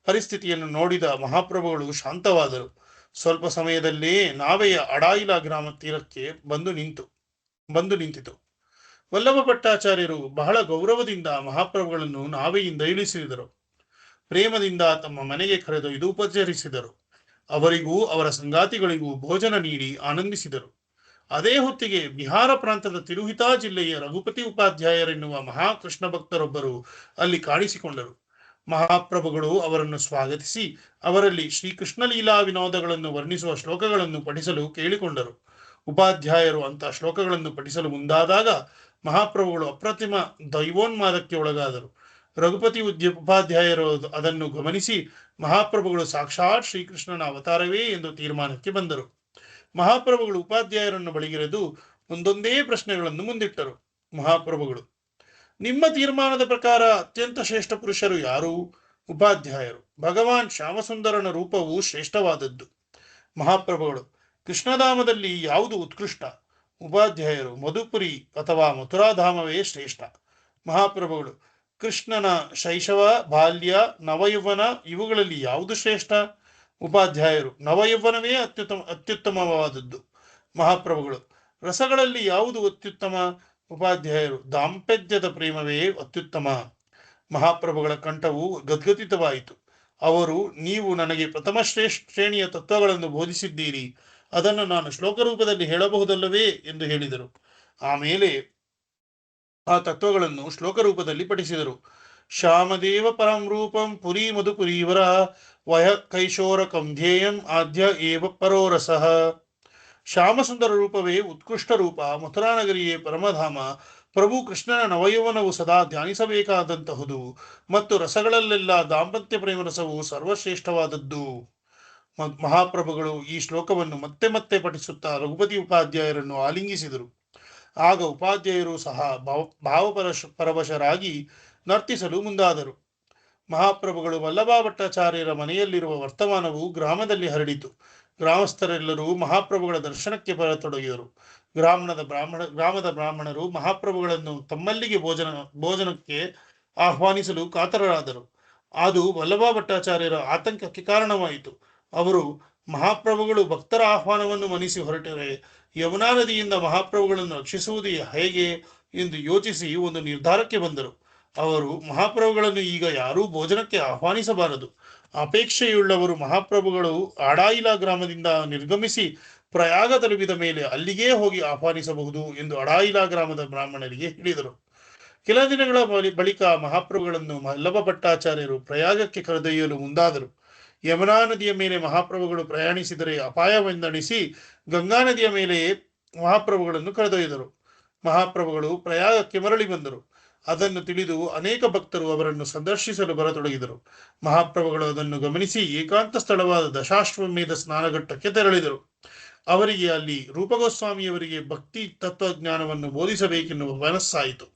ಪರಿಸ್ಥಿತಿಯನ್ನು ನೋಡಿದ ಮಹಾಪ್ರಭುಗಳು ಶಾಂತವಾದರು. ಸ್ವಲ್ಪ ಸಮಯದಲ್ಲೇ ನಾವೆಯ ಅಡಾಯಿಲ ಗ್ರಾಮ ತೀರಕ್ಕೆ ಬಂದು ನಿಂತಿತು. ವಲ್ಲಭ ಭಟ್ಟಾಚಾರ್ಯರು ಬಹಳ ಗೌರವದಿಂದ ಮಹಾಪ್ರಭುಗಳನ್ನು ನಾವೆಯಿಂದ ಇಳಿಸಿದರು. ಪ್ರೇಮದಿಂದ ತಮ್ಮ ಮನೆಗೆ ಕರೆದೊಯ್ದು ಉಪಚರಿಸಿದರು. ಅವರಿಗೂ ಅವರ ಸಂಗಾತಿಗಳಿಗೂ ಭೋಜನ ನೀಡಿ ಆನಂದಿಸಿದರು. ಅದೇ ಹೊತ್ತಿಗೆ ಬಿಹಾರ ಪ್ರಾಂತದ ತಿರುಹಿತಾ ಜಿಲ್ಲೆಯ ರಘುಪತಿ ಉಪಾಧ್ಯಾಯರೆನ್ನುವ ಮಹಾಕೃಷ್ಣ ಭಕ್ತರೊಬ್ಬರು ಅಲ್ಲಿ ಕಾಣಿಸಿಕೊಂಡರು. ಮಹಾಪ್ರಭುಗಳು ಅವರನ್ನು ಸ್ವಾಗತಿಸಿ ಅವರಲ್ಲಿ ಶ್ರೀಕೃಷ್ಣ ಲೀಲಾ ವಿನೋದಗಳನ್ನು ವರ್ಣಿಸುವ ಶ್ಲೋಕಗಳನ್ನು ಪಠಿಸಲು ಕೇಳಿಕೊಂಡರು. ಉಪಾಧ್ಯಾಯರು ಅಂತಹ ಶ್ಲೋಕಗಳನ್ನು ಪಠಿಸಲು ಮುಂದಾದಾಗ ಮಹಾಪ್ರಭುಗಳು ಅಪ್ರತಿಮ ದೈವೋನ್ಮಾದಕ್ಕೆ ಒಳಗಾದರು. ರಘುಪತಿ ಉಪಾಧ್ಯಾಯರು ಅದನ್ನು ಗಮನಿಸಿ ಮಹಾಪ್ರಭುಗಳು ಸಾಕ್ಷಾತ್ ಶ್ರೀಕೃಷ್ಣನ ಅವತಾರವೇ ಎಂದು ತೀರ್ಮಾನಕ್ಕೆ ಬಂದರು. ಮಹಾಪ್ರಭುಗಳು ಉಪಾಧ್ಯಾಯರನ್ನು ಬಳಿಗಿರೆದು ಒಂದೊಂದೇ ಪ್ರಶ್ನೆಗಳನ್ನು ಮುಂದಿಟ್ಟರು. ಮಹಾಪ್ರಭುಗಳು: ನಿಮ್ಮ ತೀರ್ಮಾನದ ಪ್ರಕಾರ ಅತ್ಯಂತ ಶ್ರೇಷ್ಠ ಪುರುಷರು ಯಾರು? ಉಪಾಧ್ಯಾಯರು: ಭಗವಾನ್ ಶ್ಯಾಮಸುಂದರನ ರೂಪವು ಶ್ರೇಷ್ಠವಾದದ್ದು. ಮಹಾಪ್ರಭುಗಳು: ಕೃಷ್ಣಧಾಮದಲ್ಲಿ ಯಾವುದು ಉತ್ಕೃಷ್ಟ? ಉಪಾಧ್ಯಾಯರು: ಮಧುಪುರಿ ಅಥವಾ ಮಥುರಾಧಾಮವೇ ಶ್ರೇಷ್ಠ. ಮಹಾಪ್ರಭುಗಳು: ಕೃಷ್ಣನ ಶೈಶವ, ಬಾಲ್ಯ, ನವಯೌವನ ಇವುಗಳಲ್ಲಿ ಯಾವುದು ಶ್ರೇಷ್ಠ? ಉಪಾಧ್ಯಾಯರು: ನವಯೌವನವೇ ಅತ್ಯುತ್ತಮವಾದದ್ದು. ಮಹಾಪ್ರಭುಗಳು: ರಸಗಳಲ್ಲಿ ಯಾವುದು ಅತ್ಯುತ್ತಮ? ಉಪಾಧ್ಯಾಯರು: ದಾಂಪತ್ಯದ ಪ್ರೇಮವೇ ಅತ್ಯುತ್ತಮ. ಮಹಾಪ್ರಭುಗಳ ಕಂಠವು ಗದ್ಗದಿತವಾಯಿತು. ಅವರು: ನೀವು ನನಗೆ ಪ್ರಥಮ ಶ್ರೇಣಿಯ ತತ್ವಗಳನ್ನು ಬೋಧಿಸಿದ್ದೀರಿ, ಅದನ್ನು ನಾನು ಶ್ಲೋಕ ರೂಪದಲ್ಲಿ ಹೇಳಬಹುದಲ್ಲವೇ ಎಂದು ಹೇಳಿದರು. ಆಮೇಲೆ ಆ ತತ್ವಗಳನ್ನು ಶ್ಲೋಕ ರೂಪದಲ್ಲಿ ಪಠಿಸಿದರು. ಶ್ಯಾಮದೇವ ಪರಂ ರೂಪಂ ಪುರಿ ಮಧುಪುರೀವರ ವಯ ಕೈಶೋರ ಕಂಧ್ಯೇಯಂ ಆದ್ಯ ಏವ ಪರೋರಸಃ. ಶ್ಯಾಮಸುಂದರ ರೂಪವೇ ಉತ್ಕೃಷ್ಟ ರೂಪ, ಮಥುರಾನಗರಿಯೇ ಪರಮಧಾಮ. ಪ್ರಭು ಕೃಷ್ಣನ ನವಯೌವನವು ಸದಾ ಧ್ಯಾನಿಸಬೇಕಾದಂತಹುದು ಮತ್ತು ರಸಗಳಲ್ಲೆಲ್ಲ ದಾಂಪತ್ಯ ಪ್ರೇಮರಸವು ಸರ್ವಶ್ರೇಷ್ಠವಾದದ್ದು. ಮಹಾಪ್ರಭುಗಳು ಈ ಶ್ಲೋಕವನ್ನು ಮತ್ತೆ ಮತ್ತೆ ಪಠಿಸುತ್ತಾ ರಘುಪತಿ ಉಪಾಧ್ಯಾಯರನ್ನು ಆಲಿಂಗಿಸಿದರು. ಆಗ ಉಪಾಧ್ಯಾಯರು ಸಹ ಭಾವಪರವಶರಾಗಿ ನರ್ತಿಸಲು ಮುಂದಾದರು. ಮಹಾಪ್ರಭುಗಳು ವಲ್ಲಭ ಭಟ್ಟಾಚಾರ್ಯರ ಮನೆಯಲ್ಲಿರುವ ವರ್ತಮಾನವು ಗ್ರಾಮದಲ್ಲಿ ಹರಡಿತು. ಗ್ರಾಮಸ್ಥರೆಲ್ಲರೂ ಮಹಾಪ್ರಭುಗಳ ದರ್ಶನಕ್ಕೆ ಬರತೊಡಗಿದರು. ಗ್ರಾಮದ ಬ್ರಾಹ್ಮಣರು ಮಹಾಪ್ರಭುಗಳನ್ನು ತಮ್ಮಲ್ಲಿಗೆ ಭೋಜನಕ್ಕೆ ಆಹ್ವಾನಿಸಲು ಕಾತರರಾದರು. ಅದು ವಲ್ಲಭ ಭಟ್ಟಾಚಾರ್ಯರ ಆತಂಕಕ್ಕೆ ಕಾರಣವಾಯಿತು. ಅವರು ಮಹಾಪ್ರಭುಗಳು ಭಕ್ತರ ಆಹ್ವಾನವನ್ನು ಮನ್ನಿಸಿ ಹೊರಟರೆ ಯಮುನಾ ನದಿಯಿಂದ ಮಹಾಪ್ರಭುಗಳನ್ನು ರಕ್ಷಿಸುವುದು ಹೇಗೆ ಎಂದು ಯೋಚಿಸಿ ಒಂದು ನಿರ್ಧಾರಕ್ಕೆ ಬಂದರು. ಅವರು ಮಹಾಪ್ರಭುಗಳನ್ನು ಈಗ ಯಾರೂ ಭೋಜನಕ್ಕೆ ಆಹ್ವಾನಿಸಬಾರದು. ಅಪೇಕ್ಷೆಯುಳ್ಳವರು ಮಹಾಪ್ರಭುಗಳು ಅಡಾಯಿಲಾ ಗ್ರಾಮದಿಂದ ನಿರ್ಗಮಿಸಿ ಪ್ರಯಾಗ ತಲುಪಿದ ಮೇಲೆ ಅಲ್ಲಿಗೇ ಹೋಗಿ ಆಹ್ವಾನಿಸಬಹುದು ಎಂದು ಅಡಾಯಿಲಾ ಗ್ರಾಮದ ಬ್ರಾಹ್ಮಣರಿಗೆ ಹೇಳಿದರು. ಕೆಲ ದಿನಗಳ ಬಳಿಕ ಮಹಾಪ್ರಭುಗಳನ್ನು ವಲ್ಲಭ ಭಟ್ಟಾಚಾರ್ಯರು ಪ್ರಯಾಗಕ್ಕೆ ಕರೆದೊಯ್ಯಲು ಮುಂದಾದರು. ಯಮುನಾ ನದಿಯ ಮೇಲೆ ಮಹಾಪ್ರಭುಗಳು ಪ್ರಯಾಣಿಸಿದರೆ ಅಪಾಯವೆಂದಣಿಸಿ ಗಂಗಾ ನದಿಯ ಮೇಲೆ ಮಹಾಪ್ರಭುಗಳನ್ನು ಕರೆದೊಯ್ದರು. ಮಹಾಪ್ರಭುಗಳು ಪ್ರಯಾಗಕ್ಕೆ ಮರಳಿ ಬಂದರು. ಅದನ್ನು ತಿಳಿದು ಅನೇಕ ಭಕ್ತರು ಅವರನ್ನು ಸಂದರ್ಶಿಸಲು ಬರತೊಡಗಿದರು. ಮಹಾಪ್ರಭುಗಳು ಅದನ್ನು ಗಮನಿಸಿ ಏಕಾಂತ ಸ್ಥಳವಾದ ದಶಾಶ್ವಮೇಧ ಸ್ನಾನಘಟ್ಟಕ್ಕೆ ತೆರಳಿದರು. ಅವರಿಗೆ ಅಲ್ಲಿ ರೂಪಗೋಸ್ವಾಮಿಯವರಿಗೆ ಭಕ್ತಿ ತತ್ವಜ್ಞಾನವನ್ನು ಬೋಧಿಸಬೇಕೆನ್ನುವ ಮನಸ್ಸಾಯಿತು.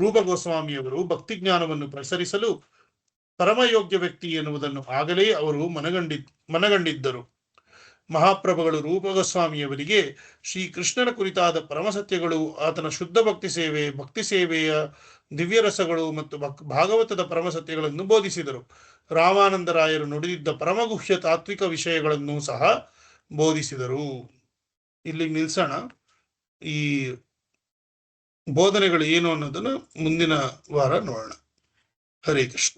ರೂಪಗೋಸ್ವಾಮಿಯವರು ಭಕ್ತಿ ಜ್ಞಾನವನ್ನು ಪ್ರಸರಿಸಲು ಪರಮಯೋಗ್ಯ ವ್ಯಕ್ತಿ ಎನ್ನುವುದನ್ನು ಆಗಲೇ ಅವರು ಮನಗಂಡಿದ್ದರು. ಮಹಾಪ್ರಭುಗಳು ರೂಪಗೋಸ್ವಾಮಿಯವರಿಗೆ ಶ್ರೀಕೃಷ್ಣನ ಕುರಿತಾದ ಪರಮಸತ್ಯಗಳು, ಆತನ ಶುದ್ಧ ಭಕ್ತಿ ಸೇವೆಯ ದಿವ್ಯರಸಗಳು ಮತ್ತು ಭಾಗವತದ ಪರಮಸತ್ಯಗಳನ್ನು ಬೋಧಿಸಿದರು. ರಾಮಾನಂದರಾಯರು ನುಡಿದಿದ್ದ ಪರಮಗುಹ್ಯ ತಾತ್ವಿಕ ವಿಷಯಗಳನ್ನು ಸಹ ಬೋಧಿಸಿದರು. ಇಲ್ಲಿ ನಿಲ್ಸೋಣ. ಈ ಬೋಧನೆಗಳು ಏನು ಅನ್ನೋದನ್ನು ಮುಂದಿನ ವಾರ ನೋಡೋಣ. ಹರೇ ಕೃಷ್ಣ.